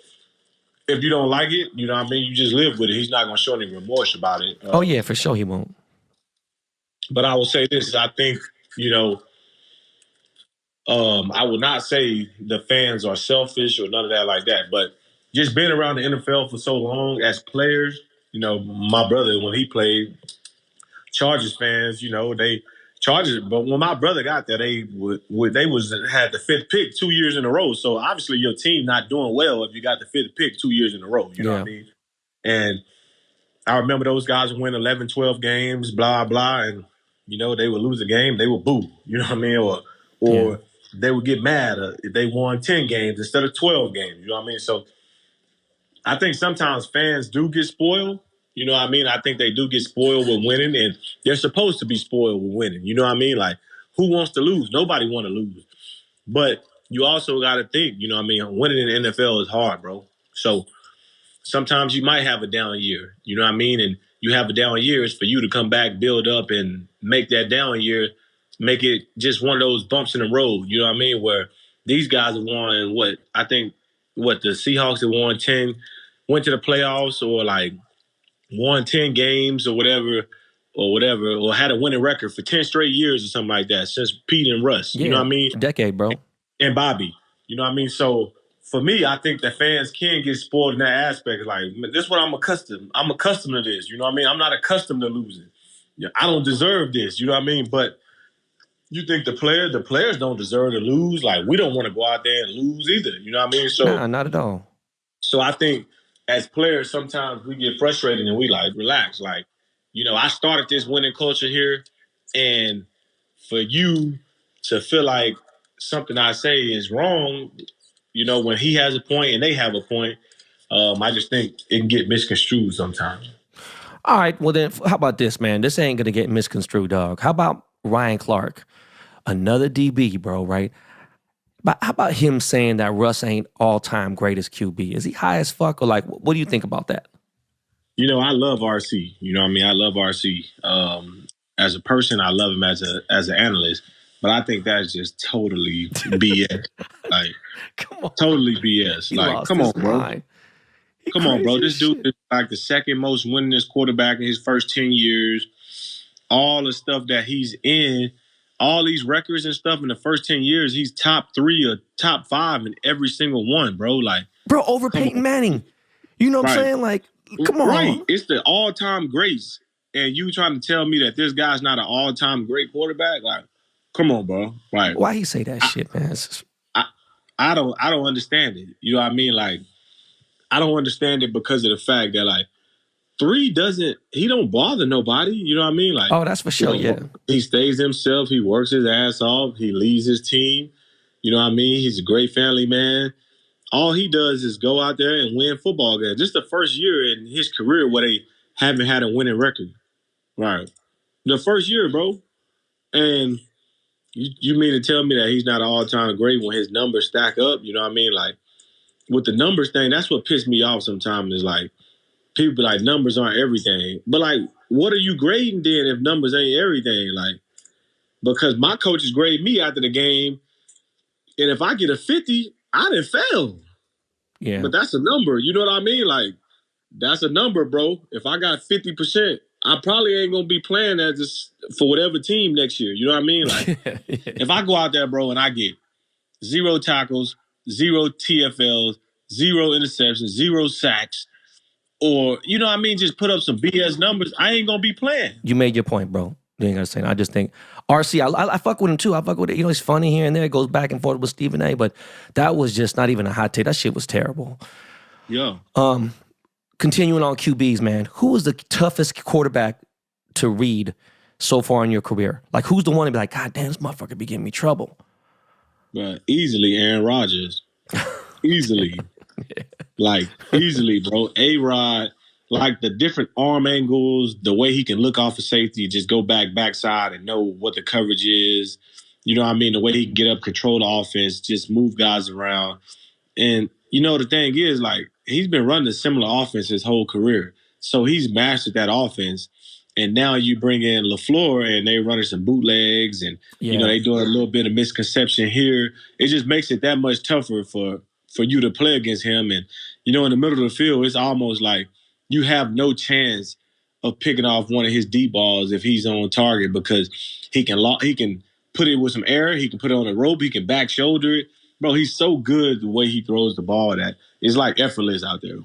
if you don't like it, you know what I mean, you just live with it. He's not gonna show any remorse about it. Oh yeah, for sure he won't. But I will say this: I think I would not say the fans are selfish or none of that like that. But just being around the NFL for so long as players, my brother when he played, Chargers fans, they Chargers. But when my brother got there, they had the 5th pick 2 years in a row. So obviously your team not doing well if you got the 5th pick 2 years in a row. You know what I mean? And I remember those guys would win 11, 12 games, blah, blah. And, they would lose a game, they would boo. You know what I mean? Or they would get mad if they won 10 games instead of 12 games. You know what I mean? So I think sometimes fans do get spoiled. You know what I mean? I think they do get spoiled with winning, and they're supposed to be spoiled with winning. You know what I mean? Like, who wants to lose? Nobody want to lose. But you also got to think, you know what I mean? Winning in the NFL is hard, bro. So sometimes you might have a down year. You know what I mean? And you have a down year, it's for you to come back, build up, and make that down year, make it just one of those bumps in the road. You know what I mean? Where these guys have won, the Seahawks have won 10, went to the playoffs or like won 10 games or whatever, or had a winning record for 10 straight years or something like that since Pete and Russ. Yeah, you know what I mean? A decade, bro. And Bobby. You know what I mean? So for me, I think that fans can get spoiled in that aspect. Like, this is what I'm accustomed. I'm accustomed to this. You know what I mean? I'm not accustomed to losing. I don't deserve this. You know what I mean? But you think the players don't deserve to lose? Like, we don't want to go out there and lose either. You know what I mean? So nah, not at all. So I think as players, sometimes we get frustrated and we like, relax. Like, I started this winning culture here, and for you to feel like something I say is wrong, when he has a point and they have a point, I just think it can get misconstrued sometimes. All right, well then, how about this, man? This ain't gonna get misconstrued, dog. How about Ryan Clark, another DB, bro? Right? But how about him saying that Russ ain't all-time greatest QB? Is he high as fuck, or like, what do you think about that? I love RC. You know what I mean? I love RC. As a person, I love him as an analyst. But I think that's just totally BS. Like, come on. Totally BS. Like, come on, bro. Come on, bro. This dude is like the second most winningest quarterback in his first 10 years. All the stuff that he's in, all these records and stuff in the first 10 years, he's top 3 or top 5 in every single one, bro. Like, bro, over Peyton Manning. You know what I'm saying? Like, come on. Right. It's the all-time greats. And you trying to tell me that this guy's not an all-time great quarterback? Like, come on, bro. Right. Why he say that shit, man? I don't understand it. You know what I mean? Like, I don't understand it because of the fact that, like, 3 he don't bother nobody. You know what I mean? Like, oh, that's for sure, yeah. He stays himself. He works his ass off. He leads his team. You know what I mean? He's a great family man. all he does is go out there and win football games. This is the first year in his career where they haven't had a winning record. Right. The first year, bro. And you mean to tell me that he's not an all-time great when his numbers stack up? You know what I mean? Like, with the numbers thing, that's what pissed me off sometimes is like, people be like, numbers aren't everything. But like, what are you grading then if numbers ain't everything? Like, because my coaches grade me after the game, and if I get a 50, I didn't fail. Yeah. But that's a number. You know what I mean? Like, that's a number, bro. If I got 50%, I probably ain't gonna be playing as this for whatever team next year. You know what I mean? Like, if I go out there, bro, and I get 0 tackles, 0 TFLs, 0 interceptions, 0 sacks, or you know what I mean, just put up some BS numbers, I ain't gonna be playing. You made your point, bro. You ain't gotta say. I just think RC. I fuck with him too. I fuck with it. You know, he's funny here and there. It goes back and forth with Stephen A. But that was just not even a hot take. That shit was terrible. Yeah. Continuing on QBs, man. Who was the toughest quarterback to read so far in your career? Like, who's the one to be like, God damn, this motherfucker be giving me trouble? But easily Aaron Rodgers. Easily. Yeah. Like, easily, bro. A-Rod, like the different arm angles, the way he can look off of safety, just go backside and know what the coverage is. You know what I mean? The way he can get up, control the offense, just move guys around. And, you know, the thing is, like, he's been running a similar offense his whole career. So he's mastered that offense. And now you bring in LaFleur and they running some bootlegs and, you know, they doing a little bit of misconception here. It just makes it that much tougher for you to play against him. And, you know, in the middle of the field, it's almost like you have no chance of picking off one of his deep balls if he's on target because he can put it with some air. He can put it on a rope. He can back shoulder it. Bro, he's so good the way he throws the ball that it's like effortless out there.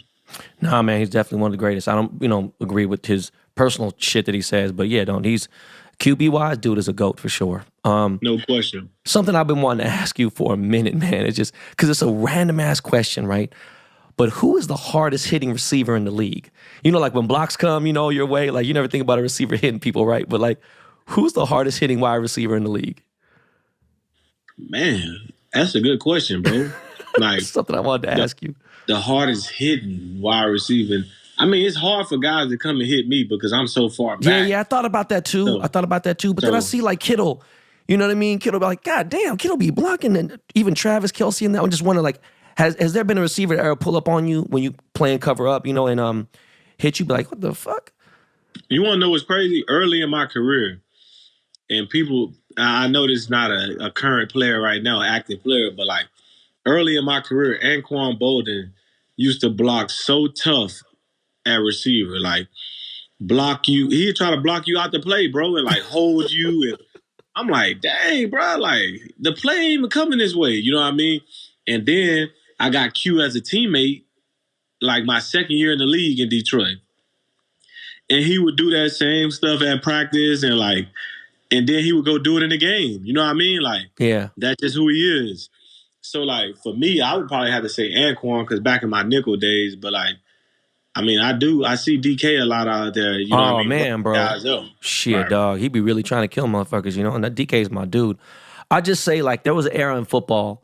Nah, man, he's definitely one of the greatest. I don't, agree with his personal shit that he says, but yeah, he's QB-wise, dude is a GOAT for sure. No question. Something I've been wanting to ask you for a minute, man. It's just because it's a random-ass question, right? But who is the hardest hitting receiver in the league? You know, like when blocks come, your way, like you never think about a receiver hitting people, right? But like, who's the hardest hitting wide receiver in the league? Man, that's a good question, bro. Like something I wanted to ask you. The hardest hitting wide receiver. I mean, it's hard for guys to come and hit me because I'm so far back. Yeah, I thought about that too. But then I see like Kittle, you know what I mean? Kittle be like, God damn, Kittle be blocking, and even Travis Kelce and that. I'm just wondering, like, has there been a receiver that ever pull up on you when you playing cover up, and hit you? Be like, what the fuck? You want to know what's crazy? Early in my career, and people, I know this is not a current player right now, active player, but like early in my career, Anquan Bolden used to block so tough at receiver, like block you. He'd try to block you out the play, bro, and like hold you. And I'm like, dang, bro, like the play ain't even coming this way. You know what I mean? And then I got Q as a teammate, like my second year in the league in Detroit. And he would do that same stuff at practice and then he would go do it in the game. You know what I mean? Like, yeah, that's just who he is. So, like, for me, I would probably have to say Anquan because back in my nickel days, but like, I mean, I see DK a lot out there. You know what I mean? Man, bro. Shit, right. Dog. He be really trying to kill motherfuckers, and that DK's my dude. I just say, like, there was an era in football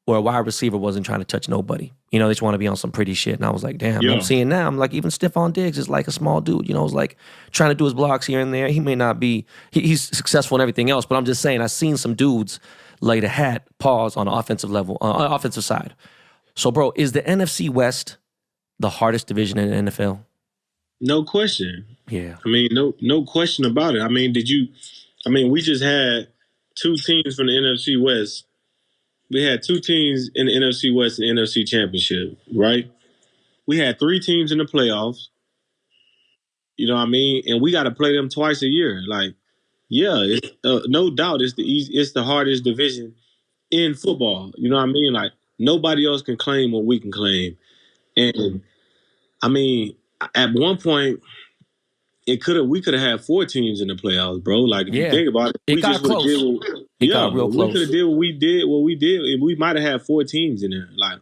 where a wide receiver wasn't trying to touch nobody. They just want to be on some pretty shit. And I was like, damn, I'm seeing now. I'm like, even Stephon Diggs is like a small dude. It's like trying to do his blocks here and there. He may not be, he's successful in everything else, but I'm just saying, I've seen some dudes lay the hat, pause on the offensive level, offensive side. So, bro, is the NFC West the hardest division in the NFL? No question. Yeah. I mean, no question about it. I mean, we just had two teams from the NFC West. We had two teams in the NFC West and NFC Championship, right? We had three teams in the playoffs. You know what I mean? And we got to play them twice a year. Like, yeah, it's, no doubt it's the hardest division in football. You know what I mean? Like, nobody else can claim what we can claim. And, I mean, at one point, we could have had four teams in the playoffs, bro. Like, if you think about it, we got close. It got real close. We could have did what we did, and we might have had four teams in there. Like,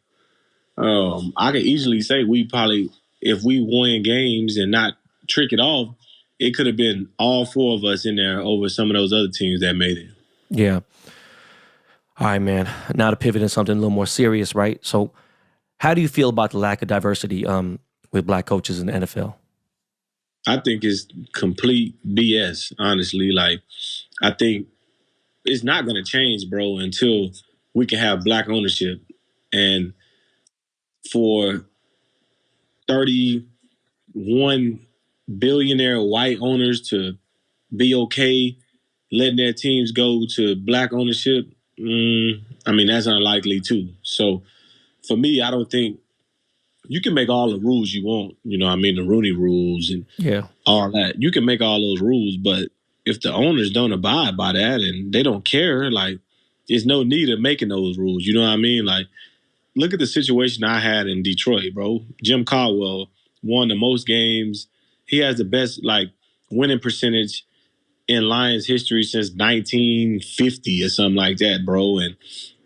I could easily say we probably, if we win games and not trick it off, it could have been all four of us in there over some of those other teams that made it. Yeah. All right, man. Now to pivot into something a little more serious, right? So How do you feel about the lack of diversity with black coaches in the NFL? I think it's complete BS, honestly. Like, I think it's not going to change, bro, until we can have black ownership. And for 31 billionaire white owners to be okay letting their teams go to black ownership, I mean, that's unlikely too. So for me, I don't think you can make all the rules you want. You know what I mean? The Rooney rules and all that. You can make all those rules, but if the owners don't abide by that and they don't care, like, there's no need of making those rules. You know what I mean? Like, look at the situation I had in Detroit, bro. Jim Caldwell won the most games. He has the best, like, winning percentage in Lions history since 1950 or something like that, bro. And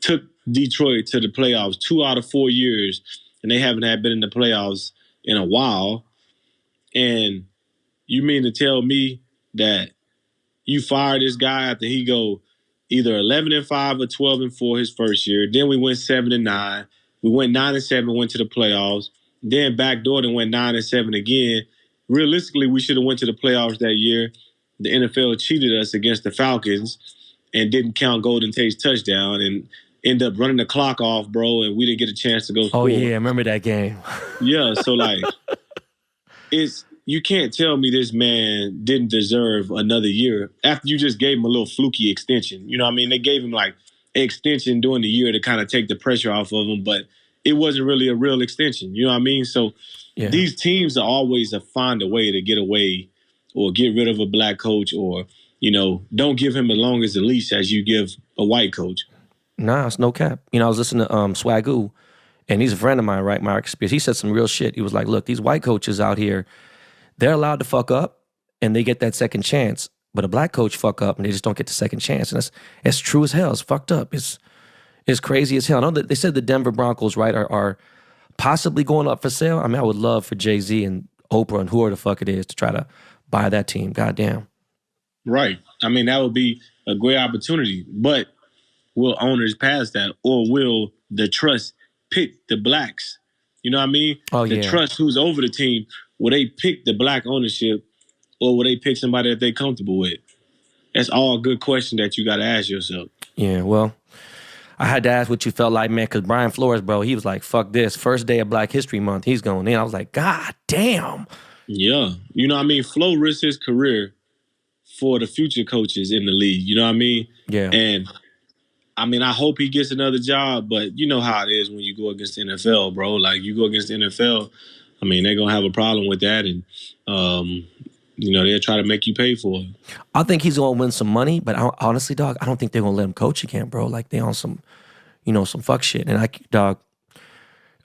took Detroit to the playoffs 2 out of 4 years, and they haven't had been in the playoffs in a while. And you mean to tell me that you fire this guy after he go either 11-5 or 12-4 his first year? Then we went 7-9. We went 9-7, went to the playoffs. Then backdoored and went 9-7 again. Realistically, we should have went to the playoffs that year. The NFL cheated us against the Falcons and didn't count Golden Tate's touchdown and end up running the clock off, bro, and we didn't get a chance to go score. Oh, yeah, I remember that game. Yeah, so, like, you can't tell me this man didn't deserve another year after you just gave him a little fluky extension. You know what I mean? They gave him, like, an extension during the year to kind of take the pressure off of him, but it wasn't really a real extension. You know what I mean? So these teams are always find a way to get away or get rid of a black coach or, you know, don't give him as long as the leash as you give a white coach. Nah, it's no cap. You know, I was listening to Swagoo, and he's a friend of mine, right, Mark Spears. He said some real shit. He was like, look, these white coaches out here, they're allowed to fuck up, and they get that second chance. But a black coach fuck up, and they just don't get the second chance. And it's true as hell. It's fucked up. It's crazy as hell. I know that they said the Denver Broncos, right, are possibly going up for sale. I mean, I would love for Jay-Z and Oprah and whoever the fuck it is to try to buy that team. Goddamn. Right. I mean, that would be a great opportunity. But will owners pass that? Or will the trust pick the blacks? You know what I mean? Oh, the trust who's over the team, will they pick the black ownership or will they pick somebody that they're comfortable with? That's all a good question that you got to ask yourself. Yeah, well, I had to ask what you felt like, man, because Brian Flores, bro, he was like, fuck this. First day of Black History Month, he's going in. I was like, God damn. Yeah. You know what I mean? Flo risked his career for the future coaches in the league. You know what I mean? Yeah. And, I mean, I hope he gets another job, but you know how it is when you go against the NFL, bro. Like, you go against the NFL, I mean, they're going to have a problem with that, and, you know, they'll try to make you pay for it. I think he's going to win some money, but honestly, dog, I don't think they're going to let him coach again, bro. Like, they on some, you know, some fuck shit. And I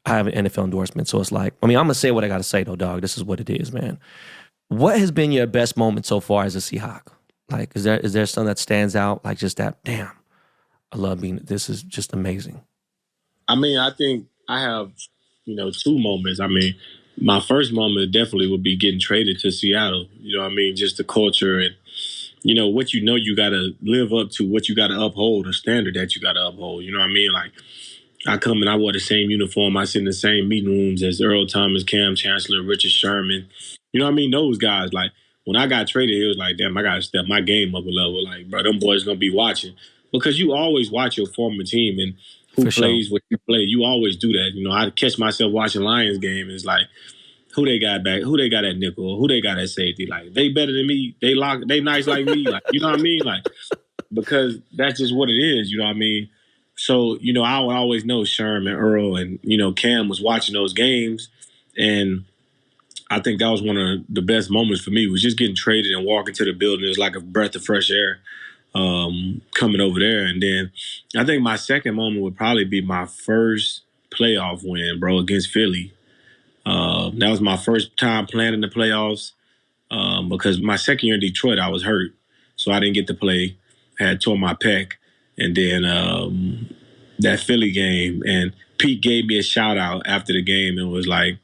have an NFL endorsement, so it's like, I mean, I'm going to say what I got to say, though, dog. This is what it is, man. What has been your best moment so far as a Seahawk? Like, is there something that stands out? Like, just that, damn, I love being, this is just amazing. I mean, I think I have, you know, 2 moments. I mean, my first moment definitely would be getting traded to Seattle. You know what I mean? Just the culture and, you know you got to live up to, what you got to uphold, a standard that you got to uphold. You know what I mean? Like, I come and I wore the same uniform. I sit in the same meeting rooms as Earl Thomas, Cam Chancellor, Richard Sherman. You know what I mean? Those guys, like, when I got traded, it was like, damn, I got to step my game up a level. Like, bro, them boys going to be watching. Because you always watch your former team and who plays what you play. You always do that. You know, I catch myself watching Lions game and it's like, who they got back? Who they got at nickel? Who they got at safety? Like, they better than me. They nice like me. Like, you know what I mean? Like, because that's just what it is. You know what I mean? So, you know, I would always know Sherman, Earl, and, you know, Cam was watching those games. And I think that was one of the best moments for me, was just getting traded and walking to the building. It was like a breath of fresh air coming over there. And then I think my second moment would probably be my first playoff win, bro, against Philly. That was my first time playing in the playoffs because my second year in Detroit, I was hurt. So I didn't get to play. I had tore my pec. And then that Philly game, and Pete gave me a shout out after the game and was like,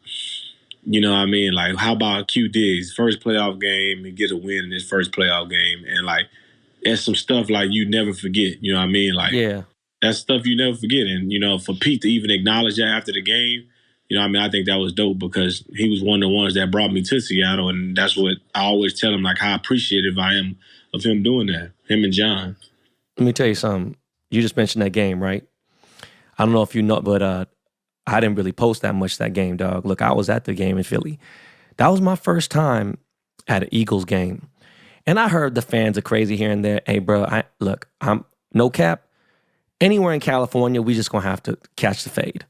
you know what I mean? Like, how about Q Diggs, first playoff game, and get a win in his first playoff game? And, like, that's some stuff, like, you never forget. You know what I mean? Like, yeah, that's stuff you never forget. And, you know, for Pete to even acknowledge that after the game, You know what I mean? I think that was dope because he was one of the ones that brought me to Seattle, and that's what I always tell him, like, how appreciative I am of him doing that, him and John. Let me tell you something. You just mentioned that game, right? I don't know if you know, but I didn't really post that much that game, dog. Look, I was at the game in Philly. That was my first time at an Eagles game. And I heard the fans are crazy here and there. Hey, bro, I'm no cap. Anywhere in California, we just going to have to catch the fade.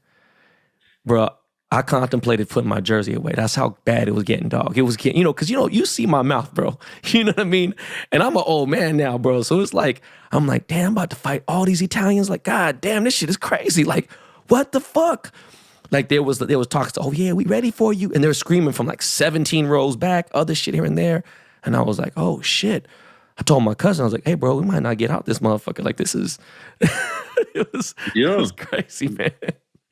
Bro, I contemplated putting my jersey away. That's how bad it was getting, dog. It was getting, because, you see my mouth, bro. You know what I mean? And I'm an old man now, bro. So it's like, I'm like, damn, I'm about to fight all these Italians. Like, God damn, this shit is crazy. Like, what the fuck? Like, there was talks, oh, yeah, we ready for you. And they were screaming from like 17 rows back, other shit here and there. And I was like, oh, shit. I told my cousin, I was like, hey, bro, we might not get out this motherfucker. Like, this is, it was crazy, man.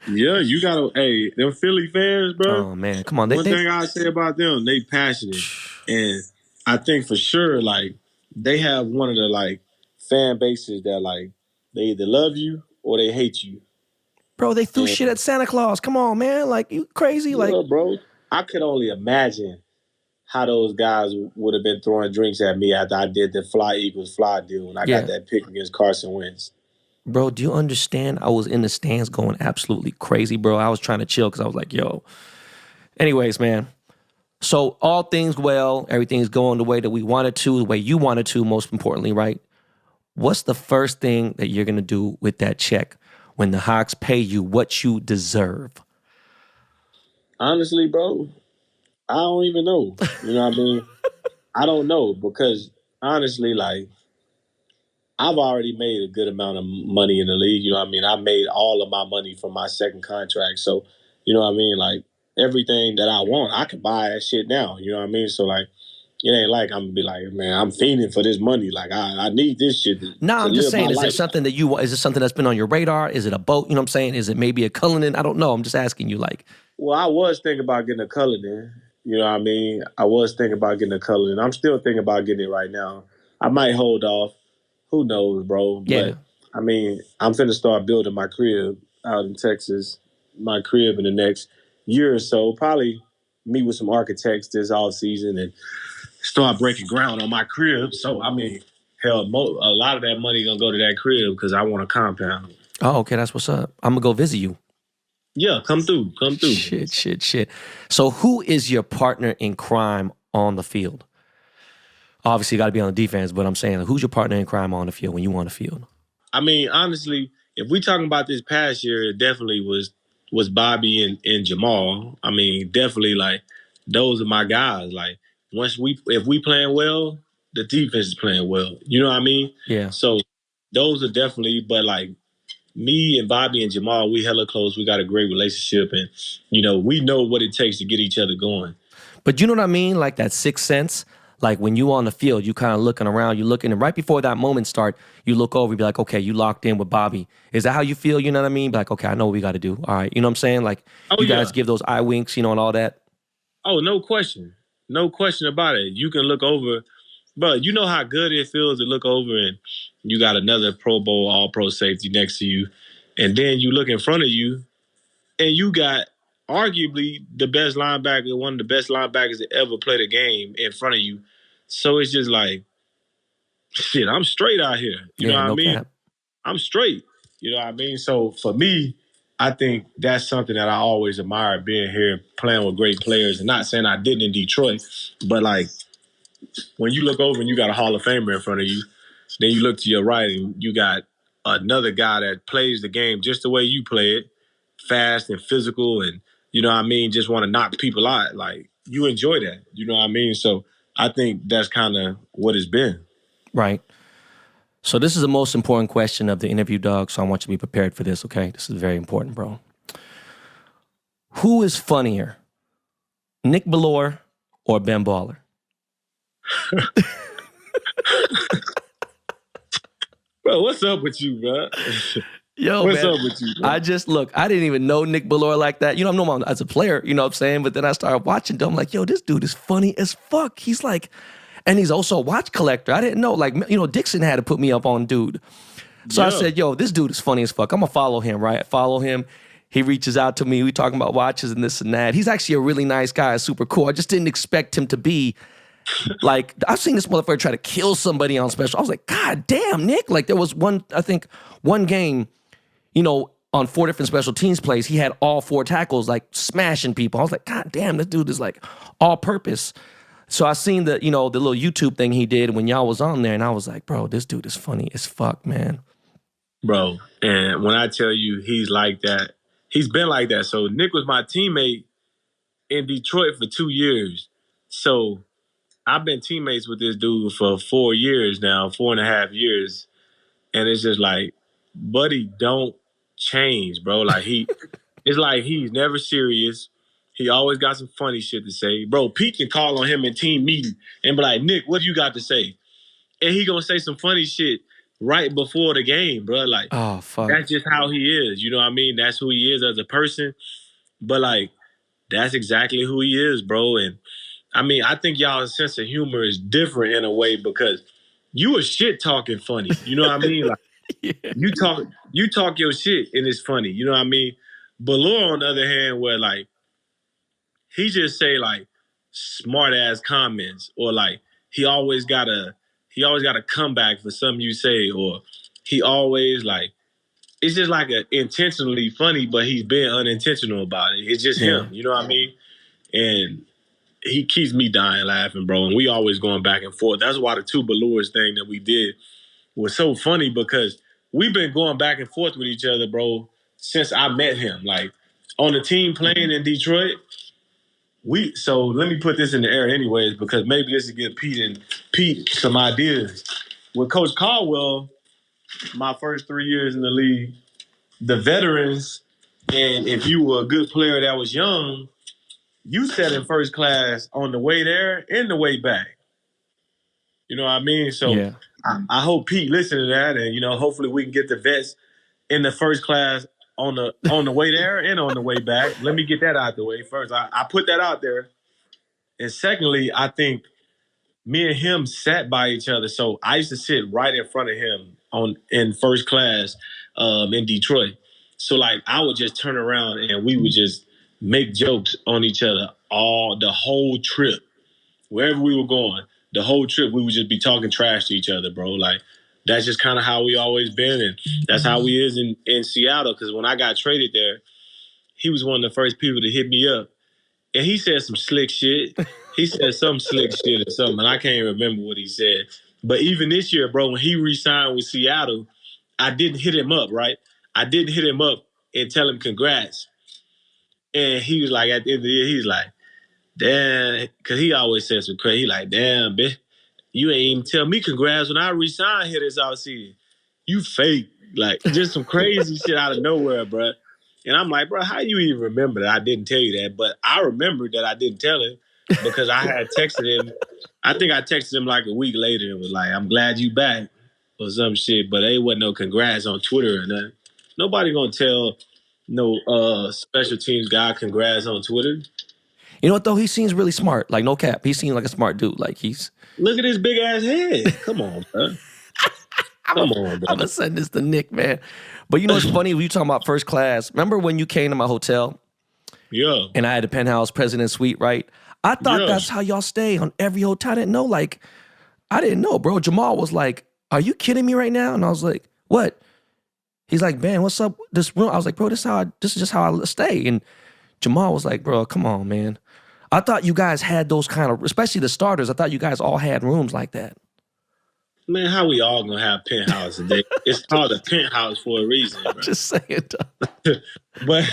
Yeah, you gotta. Hey, them Philly fans, bro. Oh man, come on. One thing I say about them, they passionate, and I think for sure, like they have one of the like fan bases that like they either love you or they hate you. Bro, they threw shit at Santa Claus. Come on, man. Like, you crazy? Yeah, like, bro. I could only imagine how those guys would have been throwing drinks at me after I did the Fly Eagles Fly deal when I got that pick against Carson Wentz. Bro, do you understand? I was in the stands going absolutely crazy, bro. I was trying to chill because I was like, yo. Anyways, man. So all things well, everything's going the way that we wanted to, the way you wanted to, most importantly, right? What's the first thing that you're going to do with that check when the Hawks pay you what you deserve? Honestly, bro, I don't even know. You know what I mean? I don't know because honestly, like, I've already made a good amount of money in the league. You know what I mean? I made all of my money from my second contract. So, you know what I mean? Like, everything that I want, I can buy that shit now. You know what I mean? So, like, it ain't like I'm going to be like, man, I'm fiending for this money. Like, I need this shit to I'm just saying, is life. it something that you want? Is it something that's been on your radar? Is it a boat? You know what I'm saying? Is it maybe a Cullinan? I don't know. I'm just asking you, like. Well, I was thinking about getting a Cullinan. You know what I mean? I was thinking about getting a Cullinan. I'm still thinking about getting it right now. I might hold off. Who knows, bro? Yeah. But, I mean, I'm finna start building my crib out in Texas, my crib in the next year or so. Probably meet with some architects this off season and start breaking ground on my crib. So, I mean, hell, a lot of that money gonna go to that crib because I want a compound. Oh, okay, that's what's up. I'm gonna go visit you. Yeah, come through. Shit. So who is your partner in crime on the field? Obviously, you got to be on the defense, but I'm saying, who's your partner in crime on the field when you on the field? I mean, honestly, if we talking about this past year, it definitely was Bobby and Jamal. I mean, definitely, like, those are my guys. Like, if we playing well, the defense is playing well. You know what I mean? Yeah. So those are definitely, but like me and Bobby and Jamal, we hella close. We got a great relationship, and we know what it takes to get each other going. But you know what I mean? Like that sixth sense. Like when you on the field, you kind of looking around, you looking, and right before that moment start, you look over, you be like, okay, you locked in with Bobby. Is that how you feel? You know what I mean? Be like, okay, I know what we got to do. All right. You know what I'm saying? Like, you guys give those eye winks, and all that. Oh, no question. No question about it. You can look over, but you know how good it feels to look over and you got another Pro Bowl, All-Pro safety next to you. And then you look in front of you and you got arguably the best linebacker, one of the best linebackers that ever played a game in front of you. So it's just like, shit, I'm straight out here. You know what I mean? Cap. I'm straight. You know what I mean? So for me, I think that's something that I always admire, being here, playing with great players. And not saying I didn't in Detroit, but like when you look over and you got a Hall of Famer in front of you, then you look to your right and you got another guy that plays the game just the way you play it, fast and physical, and you know what I mean, just want to knock people out. Like, you enjoy that. You know what I mean? So I think that's kind of what it's been. Right. So this is the most important question of the interview, dog, so I want you to be prepared for this, okay? This is very important, bro. Who is funnier, Nick Bellore or Ben Baller? Bro, what's up with you, bro? Yo, what's man, up with you, bro? I didn't even know Nick Bellore like that. I know him as a player, you know what I'm saying? But then I started watching him, like, yo, this dude is funny as fuck. He's like, and he's also a watch collector. I didn't know, like, Dixon had to put me up on dude. So I said, yo, this dude is funny as fuck. I'm going to follow him, right? Follow him. He reaches out to me. We talking about watches and this and that. He's actually a really nice guy, super cool. I just didn't expect him to be like, I've seen this motherfucker try to kill somebody on special. I was like, God damn, Nick. Like there was one game, on 4 different special teams plays, he had all 4 tackles, like smashing people. I was like, God damn, this dude is like all purpose. So I seen the little YouTube thing he did when y'all was on there, and I was like, bro, this dude is funny as fuck, man. Bro, and when I tell you he's like that, he's been like that. So Nick was my teammate in Detroit for 2 years. So I've been teammates with this dude for 4 years now, 4.5 years. And it's just like, buddy, don't change, bro. Like it's like he's never serious. He always got some funny shit to say. Bro, Pete can call on him in team meeting and be like, Nick, what do you got to say? And he gonna say some funny shit right before the game, bro. Like, oh, fuck. That's just how he is. You know what I mean? That's who he is as a person. But like, that's exactly who he is, bro. And I mean, I think y'all's sense of humor is different in a way because you a shit talking funny. You know what I mean? Like, yeah. You talk your shit and it's funny. You know what I mean? But Laura, on the other hand, where like he just say like smart ass comments, or like he always got a comeback for something you say, or he always like, it's just like a intentionally funny, but he's being unintentional about it. It's just him. You know what I mean? And he keeps me dying laughing, bro. And we always going back and forth. That's why the two Ballures thing that we did was so funny, because we've been going back and forth with each other, bro, since I met him. Like on the team playing in Detroit, so let me put this in the air anyways, because maybe this will give Pete some ideas. With Coach Caldwell, my first 3 years in the league, the veterans, and if you were a good player that was young, you sat in first class on the way there and the way back. You know what I mean? So yeah. I hope Pete listened to that, and hopefully we can get the vets in the first class on the way there and on the way back. Let me get that out the way first. I put that out there. And secondly, I think me and him sat by each other. So I used to sit right in front of him in first class in Detroit. So like I would just turn around and we would just make jokes on each other the whole trip. Wherever we were going, the whole trip, we would just be talking trash to each other, bro. Like that's just kind of how we always been. And that's how we is in Seattle. Because when I got traded there, he was one of the first people to hit me up. And he said some slick shit. He said some slick shit or something, and I can't remember what he said. But even this year, bro, when he re-signed with Seattle, I didn't hit him up, right? I didn't hit him up and tell him congrats. And he was like, at the end of the year, he's like, damn, because he always says some crazy. He like, damn, bitch, you ain't even tell me congrats when I re-signed here this offseason. You fake. Like, just some crazy shit out of nowhere, bro. And I'm like, bro, how you even remember that I didn't tell you that? But I remembered that I didn't tell him because I had texted him. I think I texted him like a week later and was like, I'm glad you back or some shit. But there wasn't no congrats on Twitter or nothing. Nobody gonna tell no special teams guy congrats on Twitter. You know what, though? He seems really smart. Like, no cap. He seems like a smart dude. Like, Look at his big ass head. Come on, bro. I'm going to send this to Nick, man. But you know what's funny? When you talking about first class, remember when you came to my hotel? Yeah. And I had the penthouse president suite, right? I thought that's how y'all stay on every hotel. I didn't know. Like, I didn't know, bro. Jamal was like, are you kidding me right now? And I was like, what? He's like, man, what's up? This room? I was like, bro, this is just how I stay. And Jamal was like, bro, come on, man. I thought you guys had those kind of, especially the starters, I thought you guys all had rooms like that. Man, how we all gonna have penthouse today? It's called a penthouse for a reason, bro. I'm just saying. but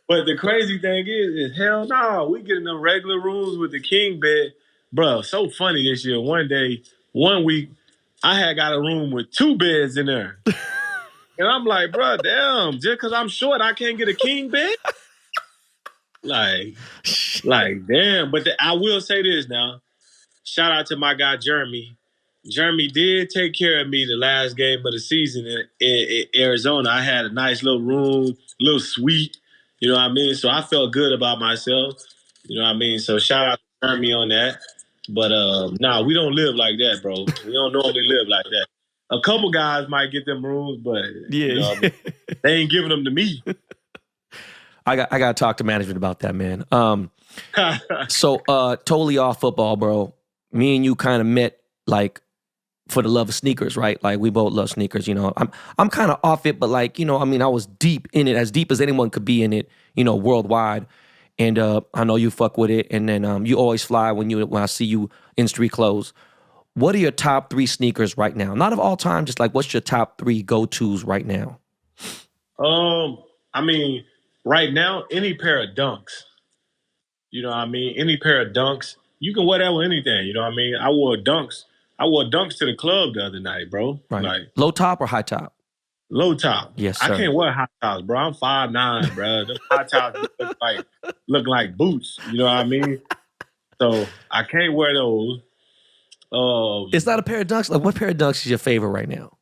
the crazy thing is hell no, we get in them regular rooms with the king bed. Bro, so funny this year. One week, I had got a room with 2 beds in there. And I'm like, bro, damn, just because I'm short, I can't get a king bed? Like, damn. But I will say this now. Shout out to my guy, Jeremy. Jeremy did take care of me the last game of the season in Arizona. I had a nice little room, little suite, you know what I mean? So I felt good about myself, you know what I mean? So shout out to Jeremy on that. But we don't live like that, bro. We don't normally live like that. A couple guys might get them rooms, but they ain't giving them to me. I got to talk to management about that, man. So totally off football, bro. Me and you kind of met like for the love of sneakers, right? Like we both love sneakers, you know. I'm kind of off it, but like, you know, I mean, I was deep in it, as deep as anyone could be in it, you know, worldwide. And I know you fuck with it. And then you always fly when I see you in street clothes. What are your top 3 sneakers right now? Not of all time, just like what's your top 3 go-tos right now? I mean, right now, any pair of Dunks. You know what I mean? Any pair of Dunks. You can wear that with anything. You know what I mean? I wore Dunks. I wore Dunks to the club the other night, bro. Right. Like Low top or high top? low top. Yes, I sir. can't wear high tops, bro. I'm 5'9", bro. Them high tops look like boots. You know what I mean? So I can't wear those. It's not a pair of Dunks. Like, what pair of Dunks is your favorite right now?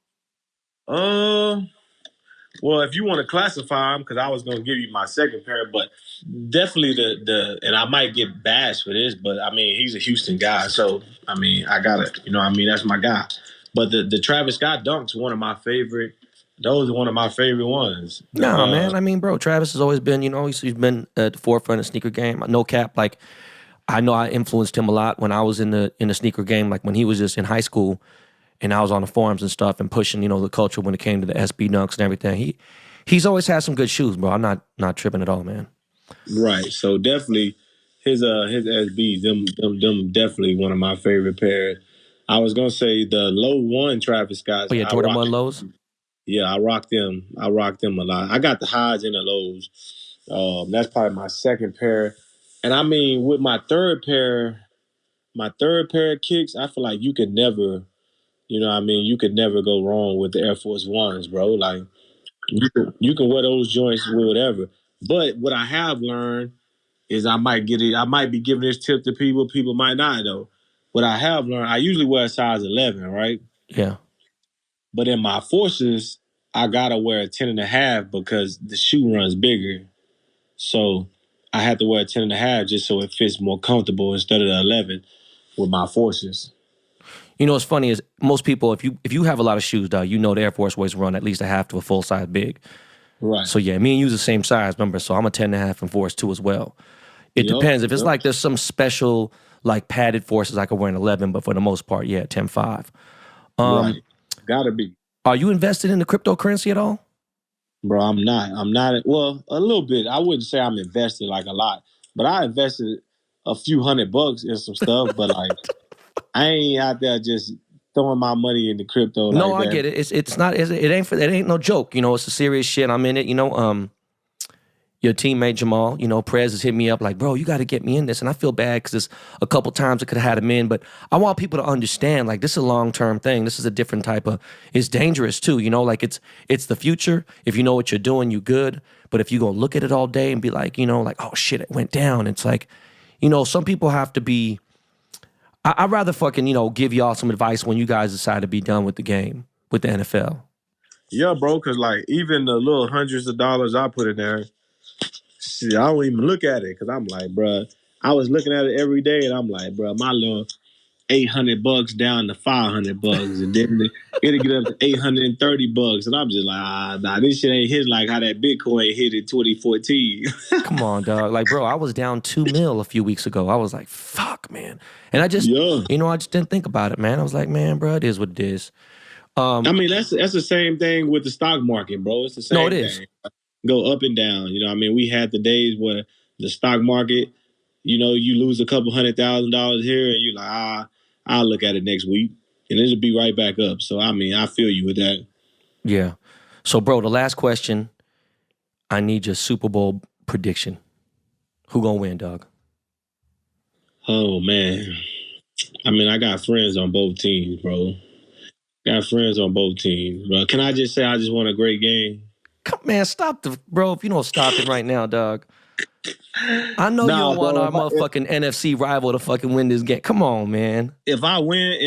Well, if you want to classify them, because I was gonna give you my second pair, but definitely the and I might get bashed for this, but I mean he's a Houston guy, so I mean I gotta, you know, what I mean that's my guy. But the Travis Scott Dunks, one of my favorite. Those are one of my favorite ones. No, man. I mean, bro, Travis has always been, you know, he's been at the forefront of the sneaker game. No cap. Like, I know I influenced him a lot when I was in the sneaker game. Like when he was just in high school, and I was on the forums and stuff and pushing, you know, the culture when it came to the SB Dunks and everything. He's always had some good shoes, bro. I'm not tripping at all, man. Right. So definitely his SBs, them definitely one of my favorite pairs. I was gonna say the low one Travis Scott. Oh yeah, Jordan 1 lows. Yeah, I rock them. I rock them a lot. I got the highs and the lows. That's probably my second pair. And I mean, with my third pair of kicks, I feel like you could never, you know what I mean, you could never go wrong with the Air Force Ones, bro. Like you can wear those joints with whatever. But what I have learned is I might be giving this tip to people might not though. What I have learned, I usually wear a size 11, right? Yeah. But in my forces, I gotta wear a 10 and a half because the shoe runs bigger. So I have to wear a 10 and a half just so it fits more comfortable instead of the 11 with my forces. You know what's funny is most people, if you have a lot of shoes, dog, you know the Air Force always run at least a half to a full size big. Right. So yeah, me and you's the same size, remember? So I'm a 10 and a half and Force 2 as well. It depends. If it's like there's some special like padded forces I could wear an 11, but for the most part, yeah, 10.5. Right. Gotta be. Are you invested in the cryptocurrency at all? Bro, I'm not. Well, a little bit. I wouldn't say I'm invested like a lot, but I invested a few $100 in some stuff, but like I ain't out there just throwing my money into crypto. No, like I get it. It's not. It ain't no joke. You know, it's a serious shit. I'm in it. You know, your teammate Jamal, you know, Prez has hit me up like, bro, you got to get me in this. And I feel bad because there's a couple times I could have had him in, but I want people to understand like this is a long-term thing. This is a different type of, it's dangerous too, you know, like it's the future. If you know what you're doing, you good. But if you go look at it all day and be like, you know, like, oh shit, it went down. It's like, you know, some people have to be, I'd rather fucking, you know, give y'all some advice when you guys decide to be done with the game, with the NFL. Yeah, bro, because like even the little hundreds of dollars I put in there, shit, I don't even look at it because I'm like, bro, I was looking at it every day and I'm like, bro, my little $800 down to $500, and then it'll get up to $830, and I'm just like, nah, this shit ain't hit like how that Bitcoin hit in 2014. Come on, dog. Like, bro, I was down $2 million a few weeks ago. I was like, fuck, man. And I just, you know, I just didn't think about it, man. I was like, man, bro, it is what it is. I mean, that's the same thing with the stock market, bro. It's the same No, it thing. is. Go up and down. You know, I mean, we had the days where the stock market, you know, you lose a couple $100,000 here, and you're like, I'll look at it next week, and it'll be right back up. So, I mean, I feel you with that. Yeah. So, bro, the last question, I need your Super Bowl prediction. Who gonna win, dog? Oh, man. I mean, I got friends on both teams, bro. Got friends on both teams, bro. Can I just say I just won a great game? Come, man, stop bro. If you don't stop it right now, dog. I know you don't want our motherfucking NFC rival to fucking win this game. Come on, man. If I win,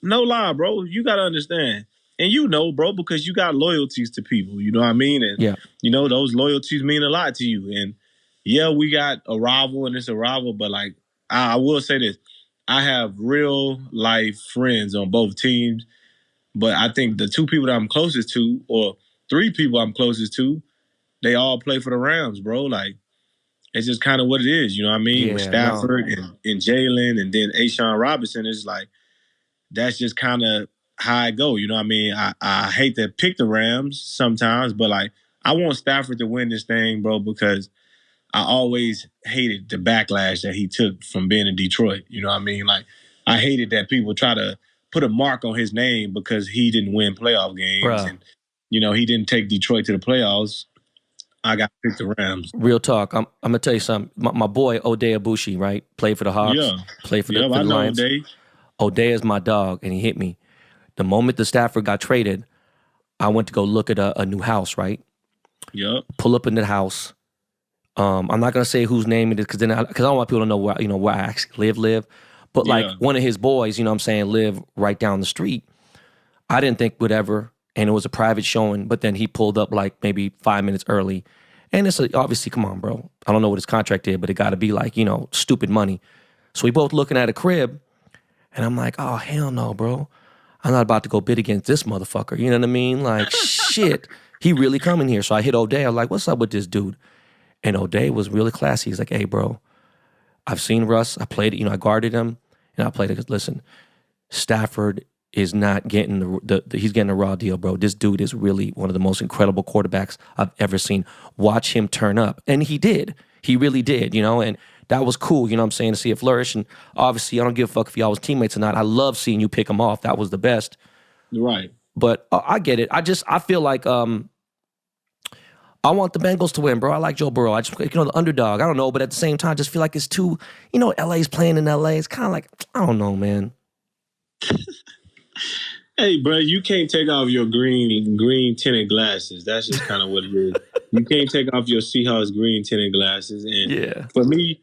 no lie, bro, you got to understand. And you know, bro, because you got loyalties to people, you know what I mean? And, you know, those loyalties mean a lot to you. And, yeah, we got a rival and it's a rival, but, like, I will say this. I have real life friends on both teams. But I think the two people that I'm closest to, or three people I'm closest to, they all play for the Rams, bro. Like, it's just kind of what it is, you know what I mean? With Yeah, no. Stafford and Jalen and then Ashawn Robinson, it's like, that's just kind of how I go, you know what I mean? I hate to pick the Rams sometimes, but like, I want Stafford to win this thing, bro, because I always hated the backlash that he took from being in Detroit. You know what I mean? Like, I hated that people try to put a mark on his name because he didn't win playoff games Bruh, and, he didn't take Detroit to the playoffs. I got to pick the Rams. real talk. I'm gonna tell you something. My boy O'Day Abushi, right? Played for the Hawks, Yeah. played for the Yep, for I the know, Lions. Dave. O'Day is my dog, and he hit me. The moment the Stafford got traded, I went to go look at a new house, right? Yep. Pull up in the house. I'm not gonna say whose name it is because I don't want people to know where I actually live. But like Yeah. one of his boys, you know what I'm saying, live right down the street. I didn't think whatever, and it was a private showing, but then he pulled up like maybe 5 minutes early. And it's obviously, come on, bro. I don't know what his contract is, but it got to be like, stupid money. So we both looking at a crib, and I'm like, oh, hell no, bro. I'm not about to go bid against this motherfucker. You know what I mean? Like, shit. He really coming here. So I hit O'Day. I was like, what's up with this dude? And O'Day was really classy. He's like, hey, bro, I've seen Russ. I played, I guarded him, and I played it. Listen, Stafford is not getting he's getting a raw deal, bro. This dude is really one of the most incredible quarterbacks I've ever seen. Watch him turn up. And he did. He really did, and that was cool, you know what I'm saying, to see it flourish. And obviously, I don't give a fuck if y'all was teammates or not. I love seeing you pick him off. That was the best. Right. But I get it. I feel like I want the Bengals to win, bro. I like Joe Burrow. I just, the underdog. I don't know, but at the same time, I just feel like it's too, LA's playing in LA. It's kind of like, I don't know, man. Hey, bro, you can't take off your green tinted glasses. That's just kind of what it is. You can't take off your Seahawks green tinted glasses. And Yeah. for me,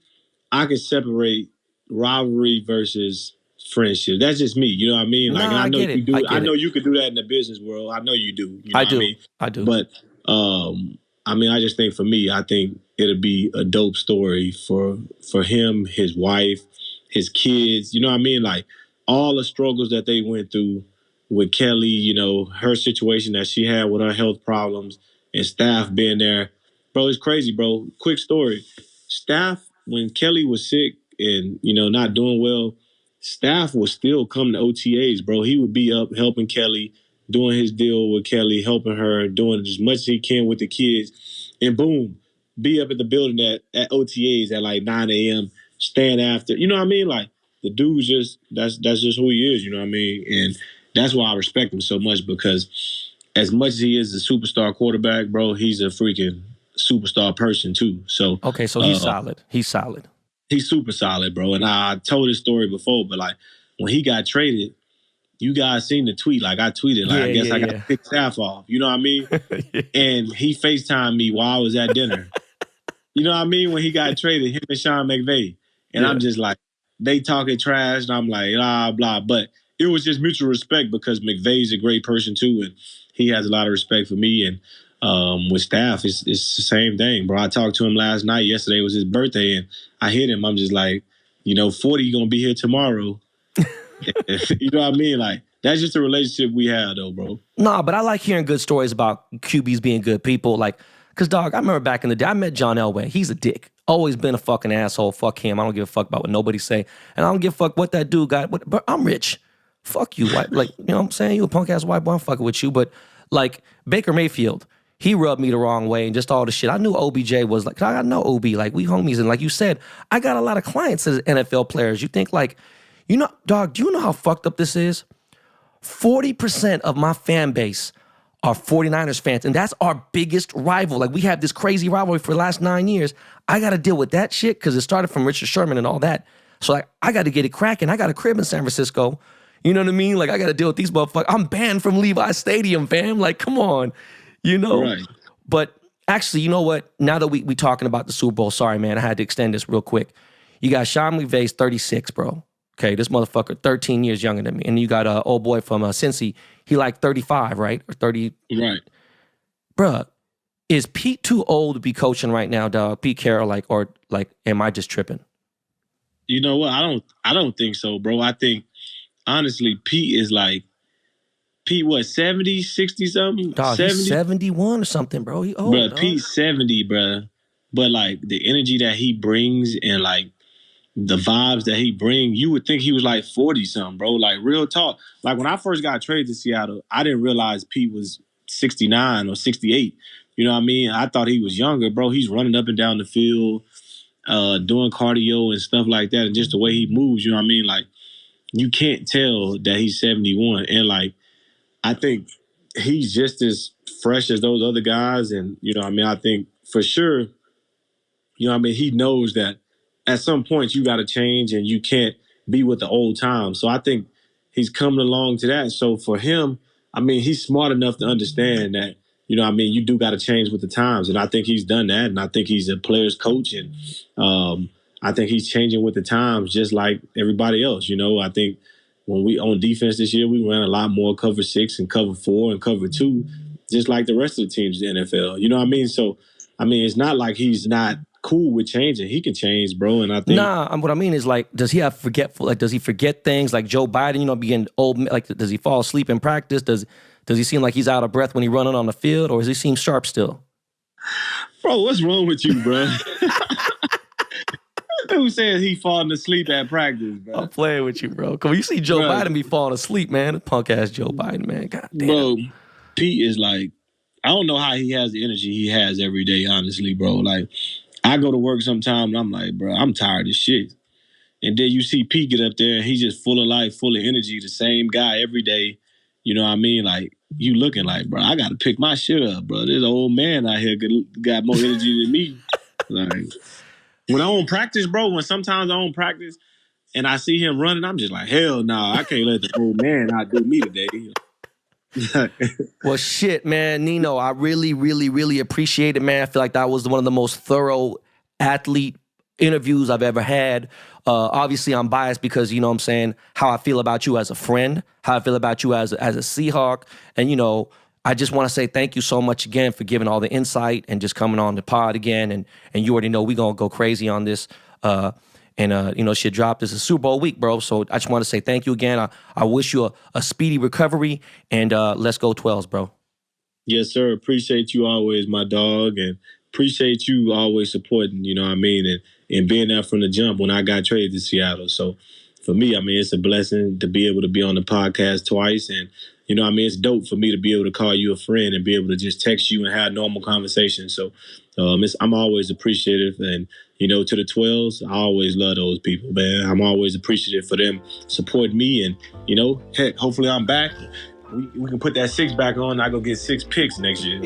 I can separate rivalry versus friendship. That's just me. You know what I mean? Like, and Nah, I I know get you it. do. I I get know it. you could do that in the business world. I know you do. You know I what I do. mean? I do. But I just think for me, I think it'll be a dope story for him, his wife, his kids. You know what I mean? Like all the struggles that they went through with Kelly. Her situation that she had with her health problems and staff being there. Bro, it's crazy, bro. Quick story. Staff, when Kelly was sick and, not doing well, staff would still come to OTAs, bro. He would be up helping Kelly, doing his deal with Kelly, helping her, doing as much as he can with the kids. And boom, be up at the building at OTAs at like 9 a.m., stand after. You know what I mean? Like, the dude's that's just who he is, you know what I mean? And that's why I respect him so much because as much as he is a superstar quarterback, bro, he's a freaking superstar person too. So Okay, so he's solid. He's solid. he's super solid, bro. And I told this story before, but like when he got traded, you guys seen the tweet. Like I tweeted, like I guess I got to pick staff off. You know what I mean? And he FaceTimed me while I was at dinner. You know what I mean? When he got traded, him and Sean McVay. And I'm just like, they talking trash, and I'm like, blah, blah. But it was just mutual respect because McVay's a great person too, and he has a lot of respect for me. And with staff, it's the same thing, bro. I talked to him last night. Yesterday was his birthday, and I hit him. I'm just like, 40 gonna be here tomorrow. You know what I mean? Like, that's just a relationship we have, though, bro. Nah, but I like hearing good stories about QBs being good people. Like, because, dog, I remember back in the day, I met John Elway. He's a dick. Always been a fucking asshole. Fuck him. I don't give a fuck about what nobody say. And I don't give a fuck what that dude got. But I'm rich. Fuck you, white. Like, you know what I'm saying? You a punk-ass white boy. I'm fucking with you. But, like, Baker Mayfield, he rubbed me the wrong way and just all the shit. I knew OBJ was like, I know OB. Like, we homies. And like you said, I got a lot of clients as NFL players. You think, like, dog, do you know how fucked up this is? 40% of my fan base are 49ers fans, and that's our biggest rival. Like, we have this crazy rivalry for the last 9 years. I got to deal with that shit because it started from Richard Sherman and all that. So, like, I got to get it cracking. I got a crib in San Francisco. You know what I mean? Like, I got to deal with these motherfuckers. I'm banned from Levi Stadium, fam. Like, come on, Right. But actually, you know what? Now that we talking about the Super Bowl, sorry, man, I had to extend this real quick. You got Sean McVay's 36, bro. Okay, this motherfucker 13 years younger than me. And you got old boy from Cincy. He like 35, right? Or 30. Right. Bruh, is Pete too old to be coaching right now, dog? Pete Carroll, am I just tripping? You know what? I don't think so, bro. I think honestly, Pete is like Pete, what, 70, 60 something? Dog, 70? he's 71 or something, bro. He old, Bro, dog. Pete's 70, bro. But like the energy that he brings and like the vibes that he brings, you would think he was like 40 something, bro. Like real talk. Like when I first got traded to Seattle, I didn't realize Pete was 69 or 68. You know what I mean? I thought he was younger, bro. He's running up and down the field, doing cardio and stuff like that, and just the way he moves, you know what I mean? Like you can't tell that he's 71. And like I think he's just as fresh as those other guys. And, you know what I mean? I think for sure, you know what I mean? He knows that at some point you got to change and you can't be with the old times. So I think he's coming along to that. So for him, I mean, he's smart enough to understand that, you know what I mean, you do got to change with the times. And I think he's done that. And I think he's a player's coach. And I think he's changing with the times just like everybody else. You know, I think when we on defense this year, we ran a lot more cover 6 and cover 4 and cover 2, just like the rest of the teams in the NFL. You know what I mean? So, I mean, it's not like he's not cool with changing. He can change, bro. And I think What I mean is like, does he have forgetful? Like, does he forget things like Joe Biden? You know, being old. Like, does he fall asleep in practice? Does he seem like he's out of breath when he's running on the field, or does he seem sharp still? Bro, what's wrong with you, bro? Who says he falling asleep at practice, bro? I'm playing with you, bro. Come on, you see Joe Biden be falling asleep, man. Punk ass Joe Biden, man. God damn. Bro, Pete is like, I don't know how he has the energy he has every day, honestly, bro. Like, I go to work sometime and I'm like, bro, I'm tired of shit. And then you see Pete get up there and he's just full of life, full of energy, the same guy every day. You know what I mean? Like, you looking like, bro, I got to pick my shit up, bro. This old man out here got more energy than me. Like, when I don't practice, bro, when sometimes I don't practice and I see him running, I'm just like, hell no, I can't let the old man outdo me today. Well, shit, man, Nino, I really, really, really appreciate it, man. I feel like that was one of the most thorough athlete interviews I've ever had. Obviously, I'm biased because, you know what I'm saying, how I feel about you as a friend, how I feel about you as a Seahawk. And, you know, I just want to say thank you so much again for giving all the insight and just coming on the pod again. And you already know we're going to go crazy on this. You know, shit dropped. This is Super Bowl week, bro. So I just want to say thank you again. I wish you a speedy recovery, and let's go 12s, bro. Yes, sir. Appreciate you always, my dog, and appreciate you always supporting, you know what I mean, and being there from the jump when I got traded to Seattle. So for me, I mean, it's a blessing to be able to be on the podcast twice. And, you know what I mean, it's dope for me to be able to call you a friend and be able to just text you and have normal conversations. So I'm always appreciative. And, you know, to the 12s, I always love those people, man. I'm always appreciative for them supporting me. And, you know, heck, hopefully I'm back. We can put that 6 back on. I go get 6 picks next year.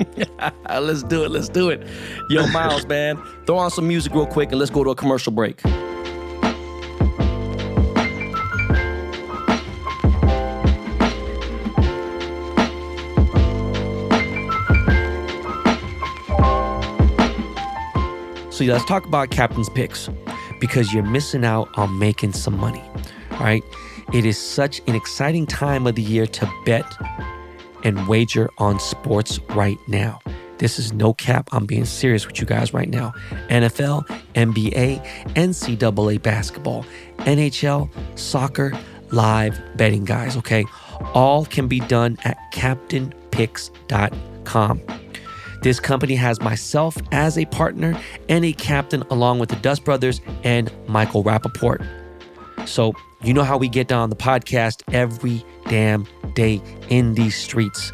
Let's do it. Let's do it. Yo, Miles, man, throw on some music real quick and let's go to a commercial break. So let's talk about Captain's Picks because you're missing out on making some money, all right? It is such an exciting time of the year to bet and wager on sports right now. This is no cap. I'm being serious with you guys right now. NFL, NBA, NCAA basketball, NHL, soccer, live betting, guys, okay? All can be done at CaptainPicks.com. This company has myself as a partner and a captain along with the Dust Brothers and Michael Rappaport. So you know how we get down on the podcast every damn day in these streets.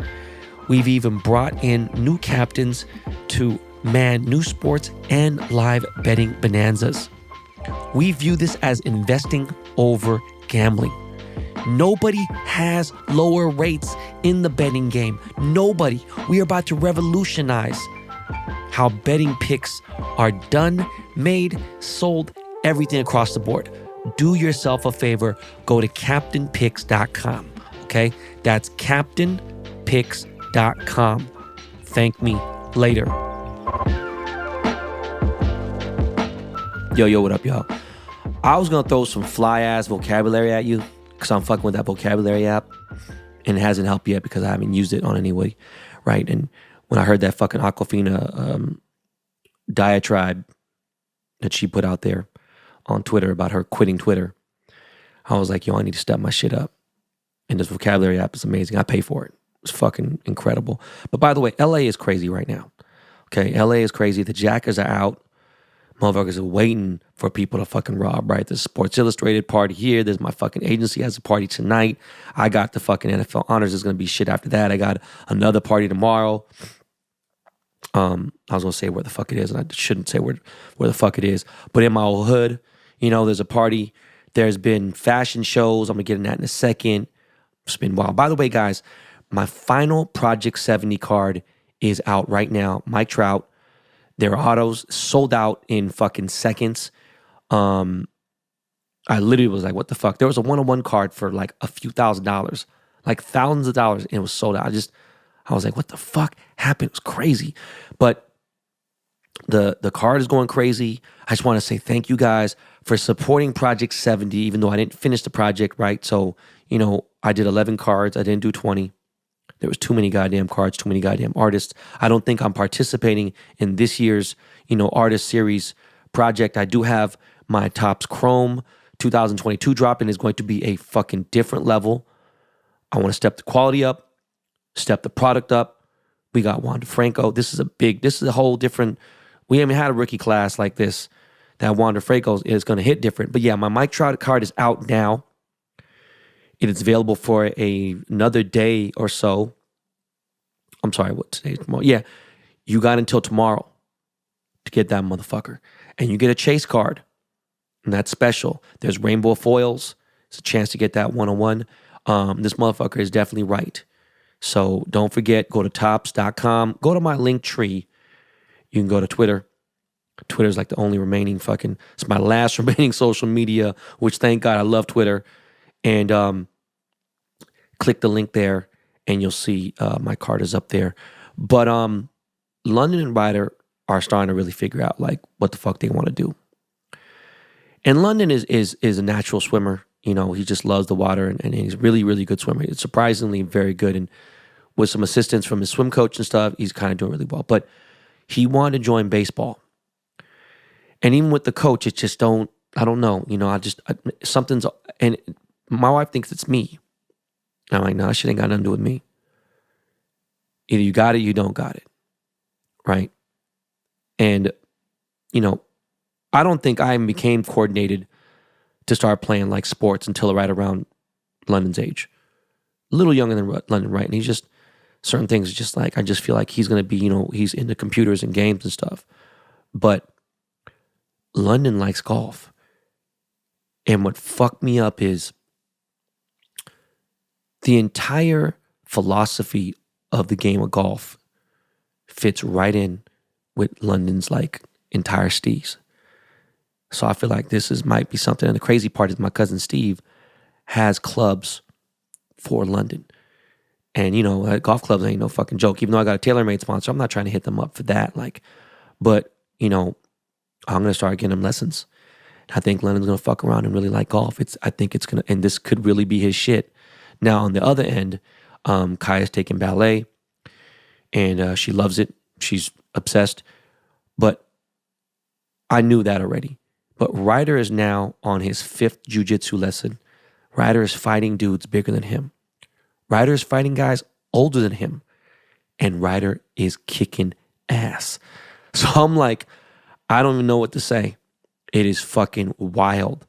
We've even brought in new captains to man new sports and live betting bonanzas. We view this as investing over gambling. Nobody has lower rates in the betting game. Nobody. We are about to revolutionize how betting picks are done, made, sold, everything across the board. Do yourself a favor. Go to CaptainPicks.com. Okay? That's CaptainPicks.com. Thank me later. Yo, what up, y'all? I was going to throw some fly-ass vocabulary at you because I'm fucking with that vocabulary app, and it hasn't helped yet because I haven't used it on anybody, right? And when I heard that fucking Aquafina diatribe that she put out there on Twitter about her quitting Twitter, I was like, yo, I need to step my shit up. And this vocabulary app is amazing. I pay for it. It's fucking incredible. But by the way, LA is crazy right now. Okay, LA is crazy. The Jackers are out. Motherfuckers are waiting for people to fucking rob, right? There's Sports Illustrated party here. There's my fucking agency has a party tonight. I got the fucking NFL Honors. There's going to be shit after that. I got another party tomorrow. I was going to say where the fuck it is, and I shouldn't say where the fuck it is. But in my old hood, there's a party. There's been fashion shows. I'm going to get in that in a second. It's been wild. By the way, guys, my final Project 70 card is out right now. Mike Trout. Their autos sold out in fucking seconds. I literally was like, what the fuck? There was a one-on-one card for like a few $1,000s, like thousands of dollars, and it was sold out. I was like, what the fuck happened? It was crazy. But the card is going crazy. I just want to say thank you guys for supporting Project 70, even though I didn't finish the project, right? So, I did 11 cards. I didn't do 20. There was too many goddamn cards, too many goddamn artists. I don't think I'm participating in this year's, artist series project. I do have my Topps Chrome 2022 drop, and it's going to be a fucking different level. I want to step the quality up, step the product up. We got Wander Franco. This is a whole different, we haven't had a rookie class like this. That Wander Franco is going to hit different. But yeah, my Mike Trout card is out now. It is available for another day or so. I'm sorry, what today? Tomorrow? Yeah, you got until tomorrow to get that motherfucker. And you get a chase card, and that's special. There's rainbow foils. It's a chance to get that one-on-one. This motherfucker is definitely right. So don't forget, go to Topps.com. Go to my link tree. You can go to Twitter. Twitter's like the only remaining it's my last remaining social media, which thank God I love Twitter. And click the link there, and you'll see my card is up there. But London and Ryder are starting to really figure out like what the fuck they want to do. And London is a natural swimmer. He just loves the water, and he's really, really good swimmer. It's surprisingly very good. And with some assistance from his swim coach and stuff, he's kind of doing really well. But he wanted to join baseball. And even with the coach, it just I don't know. Something's, and my wife thinks it's me. I'm like, no, shit ain't got nothing to do with me. Either you got it, you don't got it. Right? And, I don't think I became coordinated to start playing like sports until right around London's age. A little younger than London, right? And he's just, certain things just like, I just feel like he's going to be, he's into computers and games and stuff. But London likes golf. And what fucked me up is the entire philosophy of the game of golf fits right in with London's like entire steez. So I feel like might be something. And the crazy part is my cousin Steve has clubs for London. And, golf clubs ain't no fucking joke. Even though I got a TaylorMade sponsor, I'm not trying to hit them up for that. But, I'm going to start getting him lessons. I think London's going to fuck around and really like golf. I think it's going to, and this could really be his shit. Now, on the other end, Kaya's taking ballet, and she loves it. She's obsessed. But I knew that already. But Ryder is now on his 5th jiu-jitsu lesson. Ryder is fighting dudes bigger than him. Ryder is fighting guys older than him. And Ryder is kicking ass. So I'm like, I don't even know what to say. It is fucking wild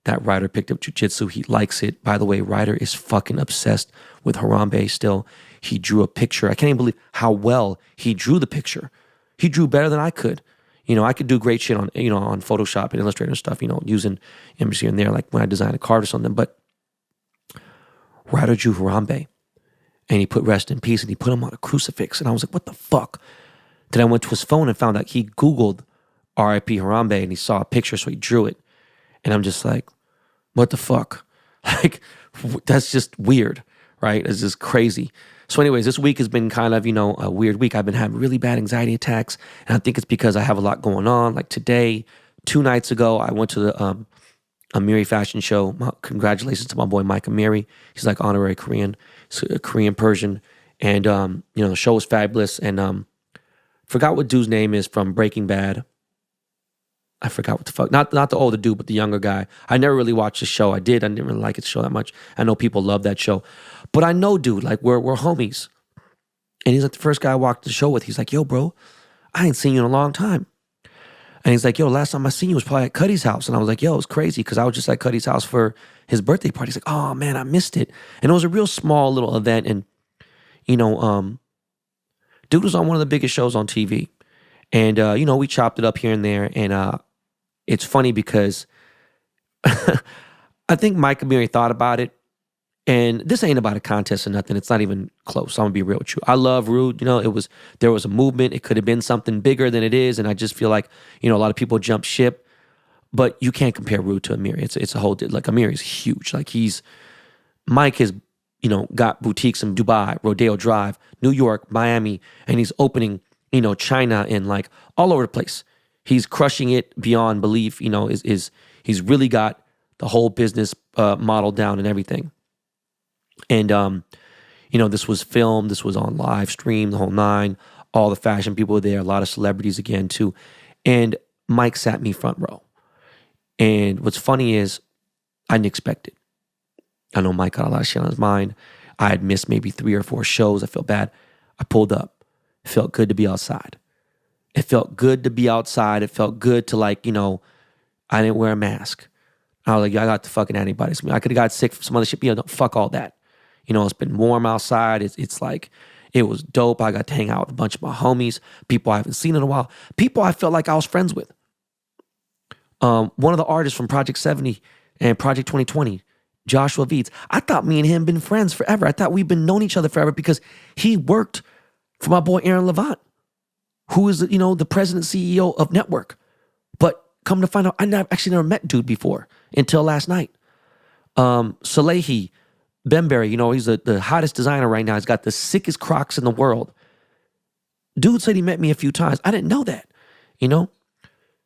that Ryder picked up jiu-jitsu. He likes it. By the way, Ryder is fucking obsessed with Harambe still. He drew a picture. I can't even believe how well he drew the picture. He drew better than I could. I could do great shit on, on Photoshop and Illustrator and stuff, using images here and there, like when I designed a card or something. But Ryder drew Harambe, and he put rest in peace, and he put him on a crucifix. And I was like, what the fuck? Then I went to his phone and found out he Googled R.I.P. Harambe, and he saw a picture, so he drew it. And I'm just like, what the fuck? Like, that's just weird, right? It's just crazy. So anyways, this week has been kind of, a weird week. I've been having really bad anxiety attacks, and I think it's because I have a lot going on. Like today, 2 nights ago, I went to the Amiri fashion show. Congratulations to my boy Mike Amiri. He's like honorary Korean, Korean Persian. And, the show was fabulous. And forgot what dude's name is from Breaking Bad. I forgot what the fuck. Not the older dude, but the younger guy. I never really watched the show. I didn't really like the show that much. I know people love that show. But I know, dude, like we're homies. And he's like the first guy I walked the show with. He's like, yo, bro, I ain't seen you in a long time. And he's like, yo, last time I seen you was probably at Cuddy's house. And I was like, yo, it was crazy because I was just at Cuddy's house for his birthday party. He's like, oh, man, I missed it. And it was a real small little event. And, you know, dude was on one of the biggest shows on TV. And, you know, we chopped it up here and there. And it's funny because I think Mike Amiri thought about it. And this ain't about a contest or nothing. It's not even close. I'm gonna be real with you. I love Rude. You know, there was a movement. It could have been something bigger than it is. And I just feel like, you know, a lot of people jump ship. But you can't compare Rude to Amiri. It's a whole, like Amiri is huge. Like Mike has, you know, got boutiques in Dubai, Rodeo Drive, New York, Miami, and he's opening, you know, China and like all over the place. He's crushing it beyond belief. You know, he's really got the whole business model down and everything. And, you know, this was filmed. This was on live stream, the whole nine. All the fashion people were there. A lot of celebrities again, too. And Mike sat me front row. And what's funny is I didn't expect it. I know Mike got a lot of shit on his mind. I had missed maybe 3 or 4 shows. I felt bad. I pulled up. It felt good to be outside. It felt good to be outside. It felt good to, like, you know, I didn't wear a mask. I was like, I got the fucking antibodies. I could have got sick from some other shit. You know, fuck all that. You know, it's been warm outside. It's like, it was dope. I got to hang out with a bunch of my homies, people I haven't seen in a while, people I felt like I was friends with. One of the artists from Project 70 and Project 2020, Joshua Veeds, I thought me and him been friends forever. I thought we've been known each other forever because he worked for my boy Aaron Levant, who is, you know, the president CEO of Network. But come to find out, actually never met dude before until last night. Salehi Bembury, you know, he's the hottest designer right now. He's got the sickest Crocs in the world. Dude said he met me a few times. I didn't know that, you know.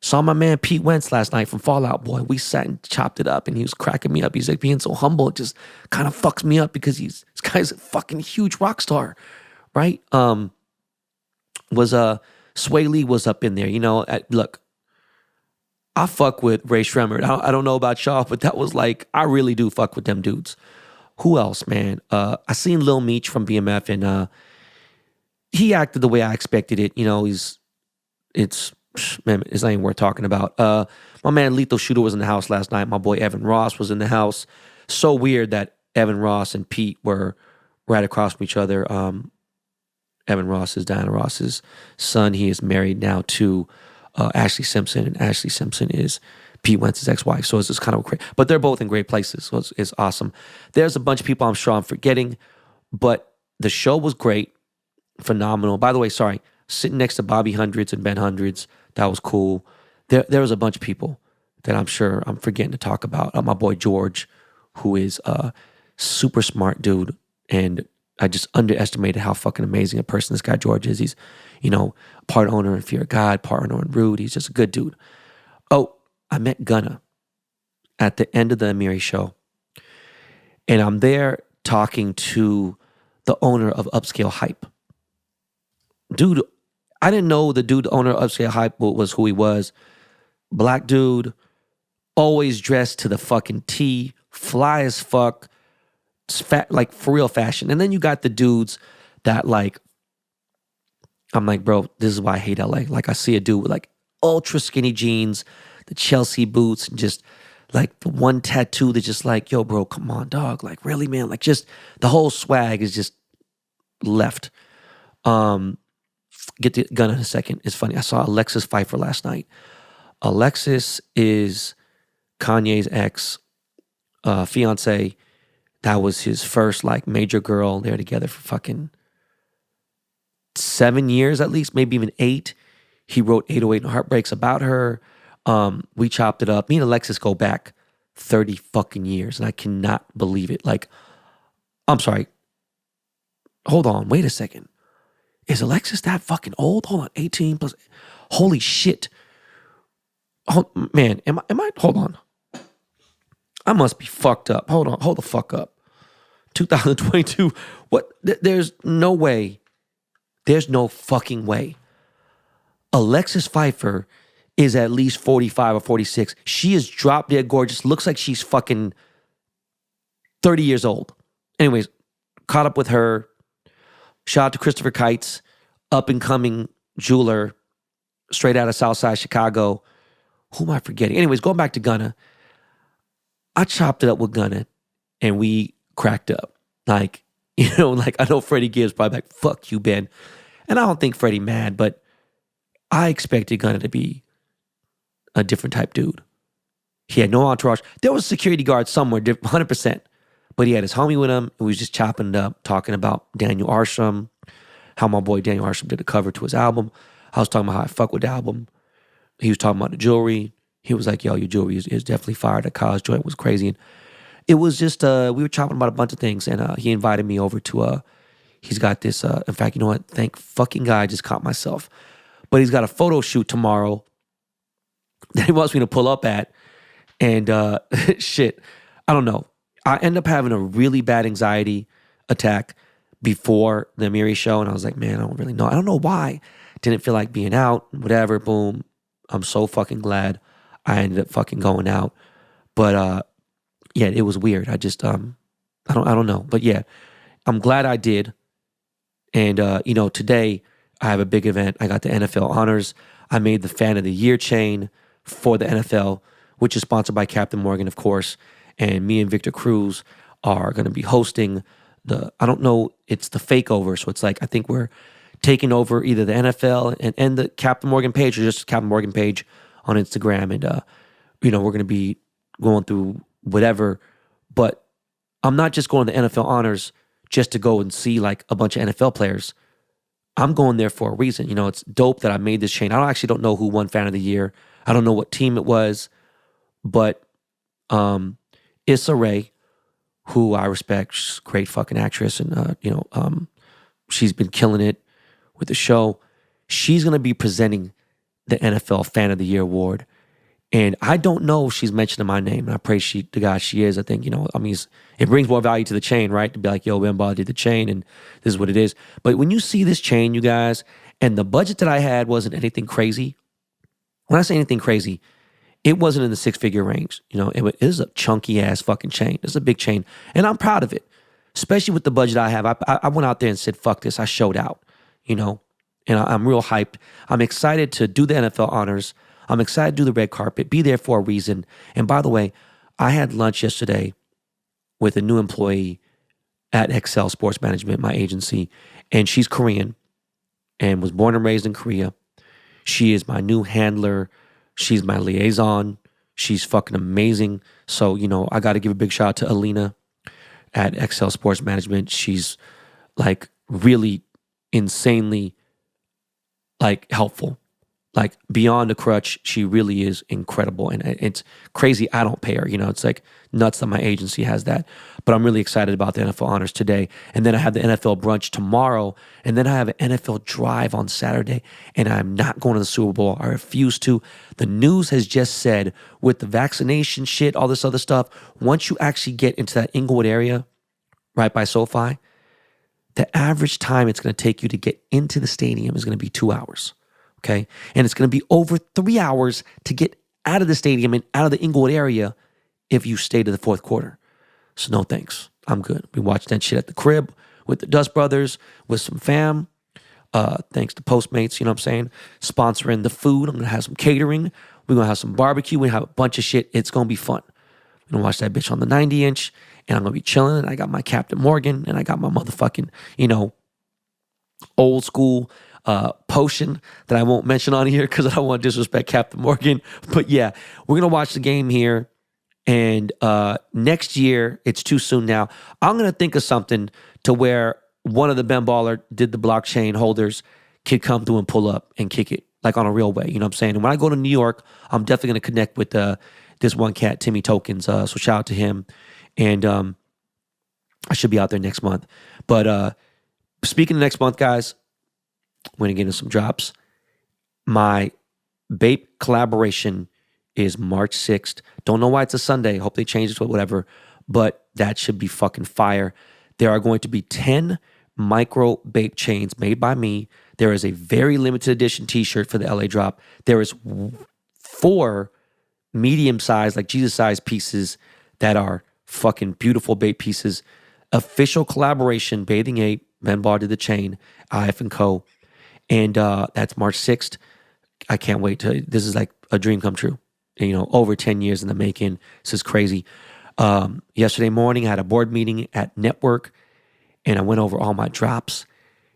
Saw my man Pete Wentz last night from Fallout Boy. We sat and chopped it up and he was cracking me up. He's like being so humble. It just kind of fucks me up because this guy's a fucking huge rock star, right? Sway Lee was up in there, you know. Look, I fuck with Ray Shremmerd. I don't know about y'all, but that was like, I really do fuck with them dudes. Who else, man? I seen Lil Meech from BMF and he acted the way I expected it. You know, it's not even worth talking about. My man Lethal Shooter was in the house last night. My boy Evan Ross was in the house. So weird that Evan Ross and Pete were right across from each other. Evan Ross is Diana Ross's son. He is married now to Ashley Simpson, and Ashley Simpson is Pete Wentz's ex-wife. So it's just kind of crazy. But they're both in great places, so it's awesome. There's a bunch of people I'm sure I'm forgetting, but the show was great, phenomenal. By the way, sorry, sitting next to Bobby Hundreds and Ben Hundreds, that was cool. There was a bunch of people that I'm sure I'm forgetting to talk about. My boy George, who is a super smart dude, and I just underestimated how fucking amazing a person this guy George is. He's, you know, part owner in Fear of God, part owner in Rude. He's just a good dude. Oh, I met Gunna at the end of the Amiri show. And I'm there talking to the owner of Upscale Hype. Dude, I didn't know the dude, the owner of Upscale Hype, was who he was. Black dude, always dressed to the fucking T, fly as fuck, fat, like for real fashion. And then you got the dudes that like, I'm like, bro, this is why I hate LA. Like I see a dude with like ultra skinny jeans, the Chelsea boots, and just like the one tattoo that's just like, yo, bro, come on, dog. Like, really, man? Like, just the whole swag is just left. Get the gun in a second. It's funny. I saw Alexis Pfeiffer last night. Alexis is Kanye's ex fiance. That was his first like major girl. They were together for fucking 7 years at least, maybe even 8. He wrote 808 and Heartbreaks about her. We chopped it up. Me and Alexis go back 30 fucking years, and I cannot believe it. Like, I'm sorry. Hold on. Wait a second. Is Alexis that fucking old? Hold on. 18 plus. Holy shit. Oh, man, am I? Hold on. I must be fucked up. Hold on. Hold the fuck up. 2022. What? There's no way. There's no fucking way. Alexis Pfeiffer is at least 45 or 46. She is drop dead gorgeous. Looks like she's fucking 30 years old. Anyways, caught up with her. Shout out to Christopher Kites, up and coming jeweler, straight out of Southside Chicago. Who am I forgetting? Anyways, going back to Gunna, I chopped it up with Gunna and we cracked up. Like, I know Freddie Gibbs probably like, fuck you, Ben. And I don't think Freddie mad, but I expected Gunna to be a different type dude. He had no entourage. There was a security guard somewhere, 100%. But he had his homie with him, and we was just chopping it up, talking about Daniel Arsham, how my boy Daniel Arsham did a cover to his album. I was talking about how I fuck with the album. He was talking about the jewelry. He was like, yo, your jewelry is definitely fire. The college joint was crazy. And it was just, we were chopping about a bunch of things, and he invited me over to, he's got this, in fact, you know what? Thank fucking God, I just caught myself. But he's got a photo shoot tomorrow that he wants me to pull up at. And shit, I don't know. I end up having a really bad anxiety attack before the Amiri show. And I was like, man, I don't really know. I don't know why. Didn't feel like being out, whatever, boom. I'm so fucking glad I ended up fucking going out. But yeah, it was weird. I just, I don't know. But yeah, I'm glad I did. And, today I have a big event. I got the NFL honors. I made the Fan of the Year chain for the NFL, which is sponsored by Captain Morgan, of course. And me and Victor Cruz are going to be hosting I don't know, it's the fake over. So it's like, I think we're taking over either the NFL and the Captain Morgan page, or just Captain Morgan page on Instagram. And, we're going to be going through whatever. But I'm not just going to the NFL honors just to go and see like a bunch of NFL players. I'm going there for a reason. It's dope that I made this chain. I actually don't know who won Fan of the Year. I don't know what team it was, but Issa Rae, who I respect, she's a great fucking actress, and she's been killing it with the show. She's gonna be presenting the NFL Fan of the Year award, and I don't know if she's mentioning my name. And I pray to God she is. I think it brings more value to the chain, right? To be like, yo, Ben Ball did the chain, and this is what it is. But when you see this chain, you guys, and the budget that I had wasn't anything crazy. When I say anything crazy, it wasn't in the six-figure range. It is a chunky-ass fucking chain. It's a big chain. And I'm proud of it, especially with the budget I have. I went out there and said, fuck this. I showed out, and I'm real hyped. I'm excited to do the NFL honors. I'm excited to do the red carpet, be there for a reason. And by the way, I had lunch yesterday with a new employee at Excel Sports Management, my agency, and she's Korean and was born and raised in Korea. She is my new handler. She's my liaison. She's fucking amazing. So, I got to give a big shout out to Alina at Excel Sports Management. She's like really insanely like helpful. Like beyond a crutch, she really is incredible. And it's crazy I don't pay her. It's like nuts that my agency has that. But I'm really excited about the NFL honors today. And then I have the NFL brunch tomorrow. And then I have an NFL drive on Saturday. And I'm not going to the Super Bowl. I refuse to. The news has just said with the vaccination shit, all this other stuff, once you actually get into that Inglewood area, right by SoFi, the average time it's going to take you to get into the stadium is going to be 2 hours. Okay. And it's going to be over 3 hours to get out of the stadium and out of the Inglewood area if you stay to the fourth quarter. So no thanks. I'm good. We watched that shit at the crib with the Dust Brothers, with some fam. Thanks to Postmates, you know what I'm saying? Sponsoring the food. I'm going to have some catering. We're going to have some barbecue. We're going to have a bunch of shit. It's going to be fun. I'm going to watch that bitch on the 90-inch, and I'm going to be chilling. And I got my Captain Morgan, and I got my motherfucking, old school potion that I won't mention on here because I don't want to disrespect Captain Morgan. But yeah, we're going to watch the game here. And next year, it's too soon now. I'm going to think of something to where one of the Ben Baller did the blockchain holders could come through and pull up and kick it like on a real way. You know what I'm saying? And when I go to New York, I'm definitely going to connect with this one cat, Timmy Tokens. So shout out to him. And I should be out there next month. But speaking of next month, guys, I'm going to get into some drops. My Bape collaboration is March 6th. Don't know why it's a Sunday. Hope they change it to whatever. But that should be fucking fire. There are going to be 10 micro Bape chains made by me. There is a very limited edition t-shirt for the LA drop. There is 4 medium-sized, like Jesus-sized pieces that are fucking beautiful bait pieces. Official collaboration, Bathing Ape, Ben Bar did the chain, IF and Co. And that's March 6th. I can't wait this is like a dream come true. And, over 10 years in the making. This is crazy. Yesterday morning, I had a board meeting at Network, and I went over all my drops,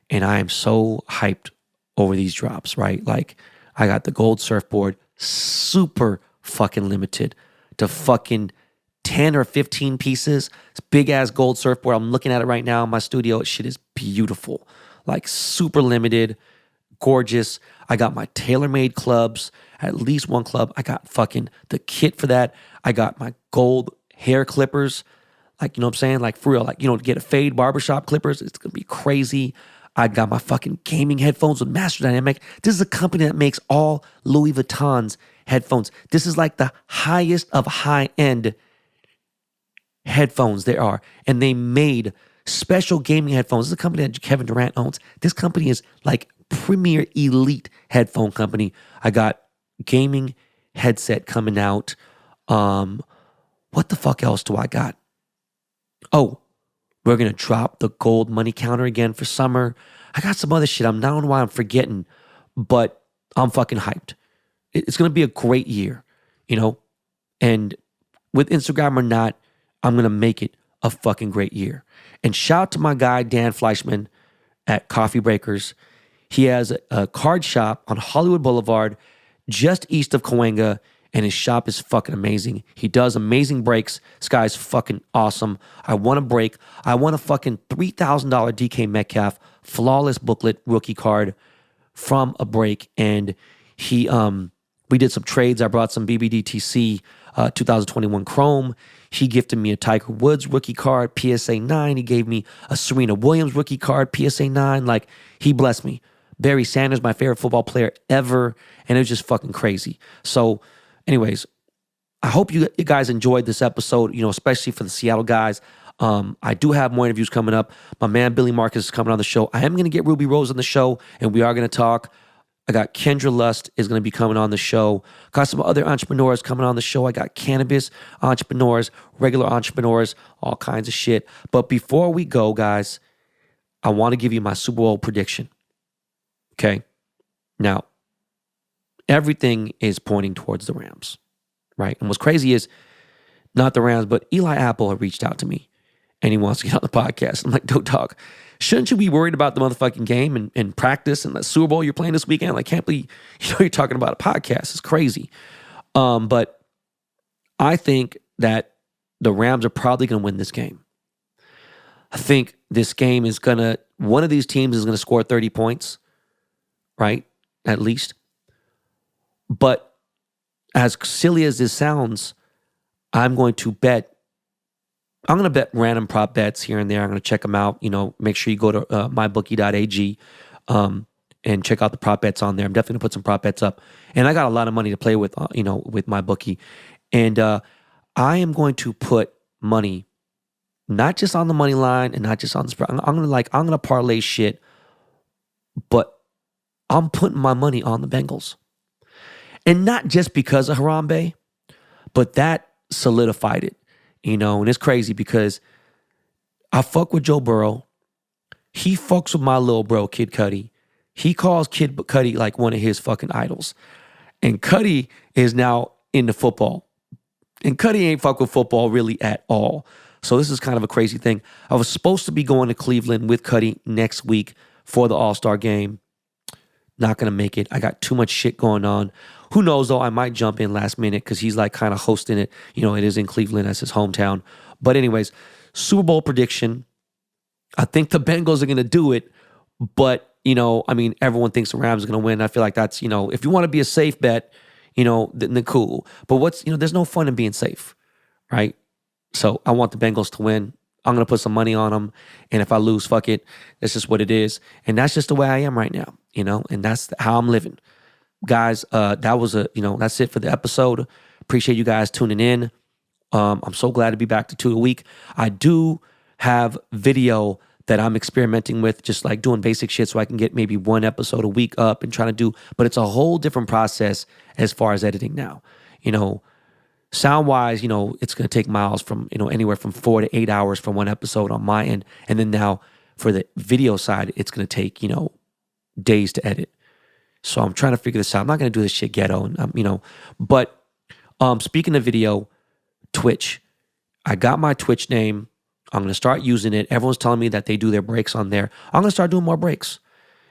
and I am so hyped over these drops, right? Like, I got the gold surfboard, super fucking limited to fucking 10 or 15 pieces. It's big ass gold surfboard. I'm looking at it right now in my studio. Shit is beautiful. Like, super limited, gorgeous. I got my tailor-made clubs, at least one club. I got fucking the kit for that. I got my gold hair clippers. Like, you know what I'm saying? Like, for real, like, to get a fade barbershop clippers. It's going to be crazy. I got my fucking gaming headphones with Master Dynamic. This is a company that makes all Louis Vuitton's headphones. This is like the highest of high-end headphones there are. And they made special gaming headphones. This is a company that Kevin Durant owns. This company is like premier elite headphone company. I got gaming headset coming out. What the fuck else do I got? Oh, we're going to drop the gold money counter again for summer. I got some other shit. I don't know why I'm forgetting, but I'm fucking hyped. It's going to be a great year, and with Instagram or not, I'm going to make it a fucking great year. And shout out to my guy, Dan Fleischman at Coffee Breakers. He has a card shop on Hollywood Boulevard, just east of Cahuenga, and his shop is fucking amazing. He does amazing breaks. This guy's fucking awesome. I want a break. I want a fucking $3,000 DK Metcalf flawless booklet rookie card from a break. And we did some trades. I brought some BBDTC 2021 Chrome. He gifted me a Tiger Woods rookie card, PSA 9. He gave me a Serena Williams rookie card, PSA 9. Like, he blessed me. Barry Sanders, my favorite football player ever. And it was just fucking crazy. So, anyways, I hope you guys enjoyed this episode, especially for the Seattle guys. I do have more interviews coming up. My man Billy Marcus is coming on the show. I am going to get Ruby Rose on the show, and we are going to talk. I got Kendra Lust is going to be coming on the show. Got some other entrepreneurs coming on the show. I got cannabis entrepreneurs, regular entrepreneurs, all kinds of shit. But before we go, guys, I want to give you my Super Bowl prediction. Okay? Now, everything is pointing towards the Rams, right? And what's crazy is not the Rams, but Eli Apple had reached out to me, and he wants to get on the podcast. I'm like, don't talk. Shouldn't you be worried about the motherfucking game and practice and the Super Bowl you're playing this weekend? Like, can't believe you're talking about a podcast. It's crazy. But I think that the Rams are probably going to win this game. I think this game is one of these teams is going to score 30 points, right? At least. But as silly as this sounds, I'm going to bet random prop bets here and there. I'm going to check them out. Make sure you go to mybookie.ag and check out the prop bets on there. I'm definitely going to put some prop bets up. And I got a lot of money to play with, with MyBookie. And I am going to put money, not just on the money line and not just on the spread. I'm going to parlay shit, but I'm putting my money on the Bengals. And not just because of Harambe, but that solidified it. And it's crazy because I fuck with Joe Burrow. He fucks with my little bro, Kid Cudi. He calls Kid Cudi like one of his fucking idols. And Cudi is now into football. And Cudi ain't fuck with football really at all. So this is kind of a crazy thing. I was supposed to be going to Cleveland with Cudi next week for the All-Star game. Not going to make it. I got too much shit going on. Who knows, though? I might jump in last minute because he's like kind of hosting it. It is in Cleveland. That's his hometown. But anyways, Super Bowl prediction. I think the Bengals are going to do it. But, everyone thinks the Rams are going to win. I feel like that's, if you want to be a safe bet, then cool. But there's no fun in being safe, right? So I want the Bengals to win. I'm going to put some money on them. And if I lose, fuck it. That's just what it is. And that's just the way I am right now, and that's how I'm living. Guys, that's it for the episode. Appreciate you guys tuning in. I'm so glad to be back to 2 a week. I do have video that I'm experimenting with, just like doing basic shit so I can get maybe one episode a week up and trying to do, but it's a whole different process as far as editing now. Sound wise, it's going to take Miles from, anywhere from 4 to 8 hours for one episode on my end. And then now for the video side, it's going to take, days to edit. So I'm trying to figure this out. I'm not going to do this shit ghetto, and but speaking of video, Twitch, I got my Twitch name. I'm going to start using it. Everyone's telling me that they do their breaks on there. I'm going to start doing more breaks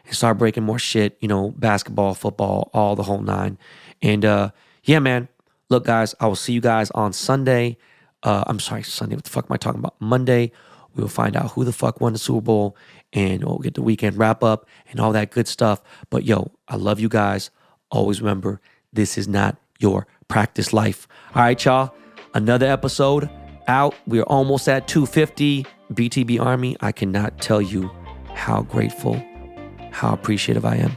and start breaking more shit, basketball, football, all the whole nine. And yeah, man, look, guys, I will see you guys on Sunday. I'm sorry, Sunday. What the fuck am I talking about? Monday, we will find out who the fuck won the Super Bowl, and we'll get the weekend wrap up and all that good stuff. But yo, I love you guys. Always remember, this is not your practice life. All right, y'all. Another episode out. We are almost at 250. BTB Army, I cannot tell you how grateful, how appreciative I am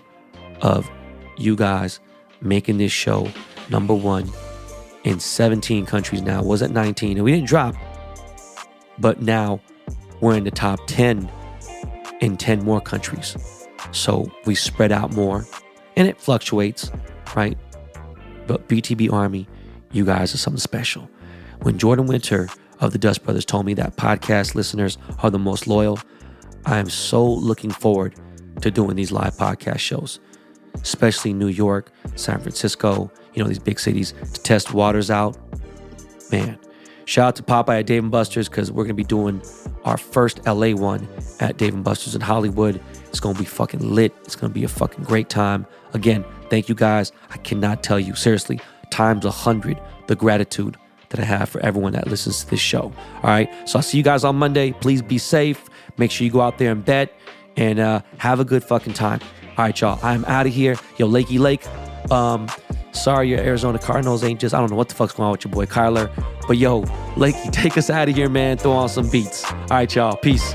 of you guys making this show number one in 17 countries now. It was at 19, and we didn't drop, but now we're in the top 10 in 10 more countries. So we spread out more, and it fluctuates, right? But BTB Army, you guys are something special. When Jordan Winter of the Dust Brothers told me that podcast listeners are the most loyal, I am so looking forward to doing these live podcast shows, especially New York, San Francisco, these big cities, to test waters out. Man, shout out to Popeye at Dave & Buster's, because we're going to be doing our first LA one at Dave & Buster's in Hollywood. It's going to be fucking lit. It's going to be a fucking great time. Again, thank you guys. I cannot tell you, seriously, times 100, the gratitude that I have for everyone that listens to this show. All right, so I'll see you guys on Monday. Please be safe. Make sure you go out there and bet, and have a good fucking time. All right, y'all, I'm out of here. Yo, Lakey Lake, sorry your Arizona Cardinals ain't just, I don't know what the fuck's going on with your boy Kyler, but yo, Lakey, take us out of here, man. Throw on some beats. All right, y'all, peace.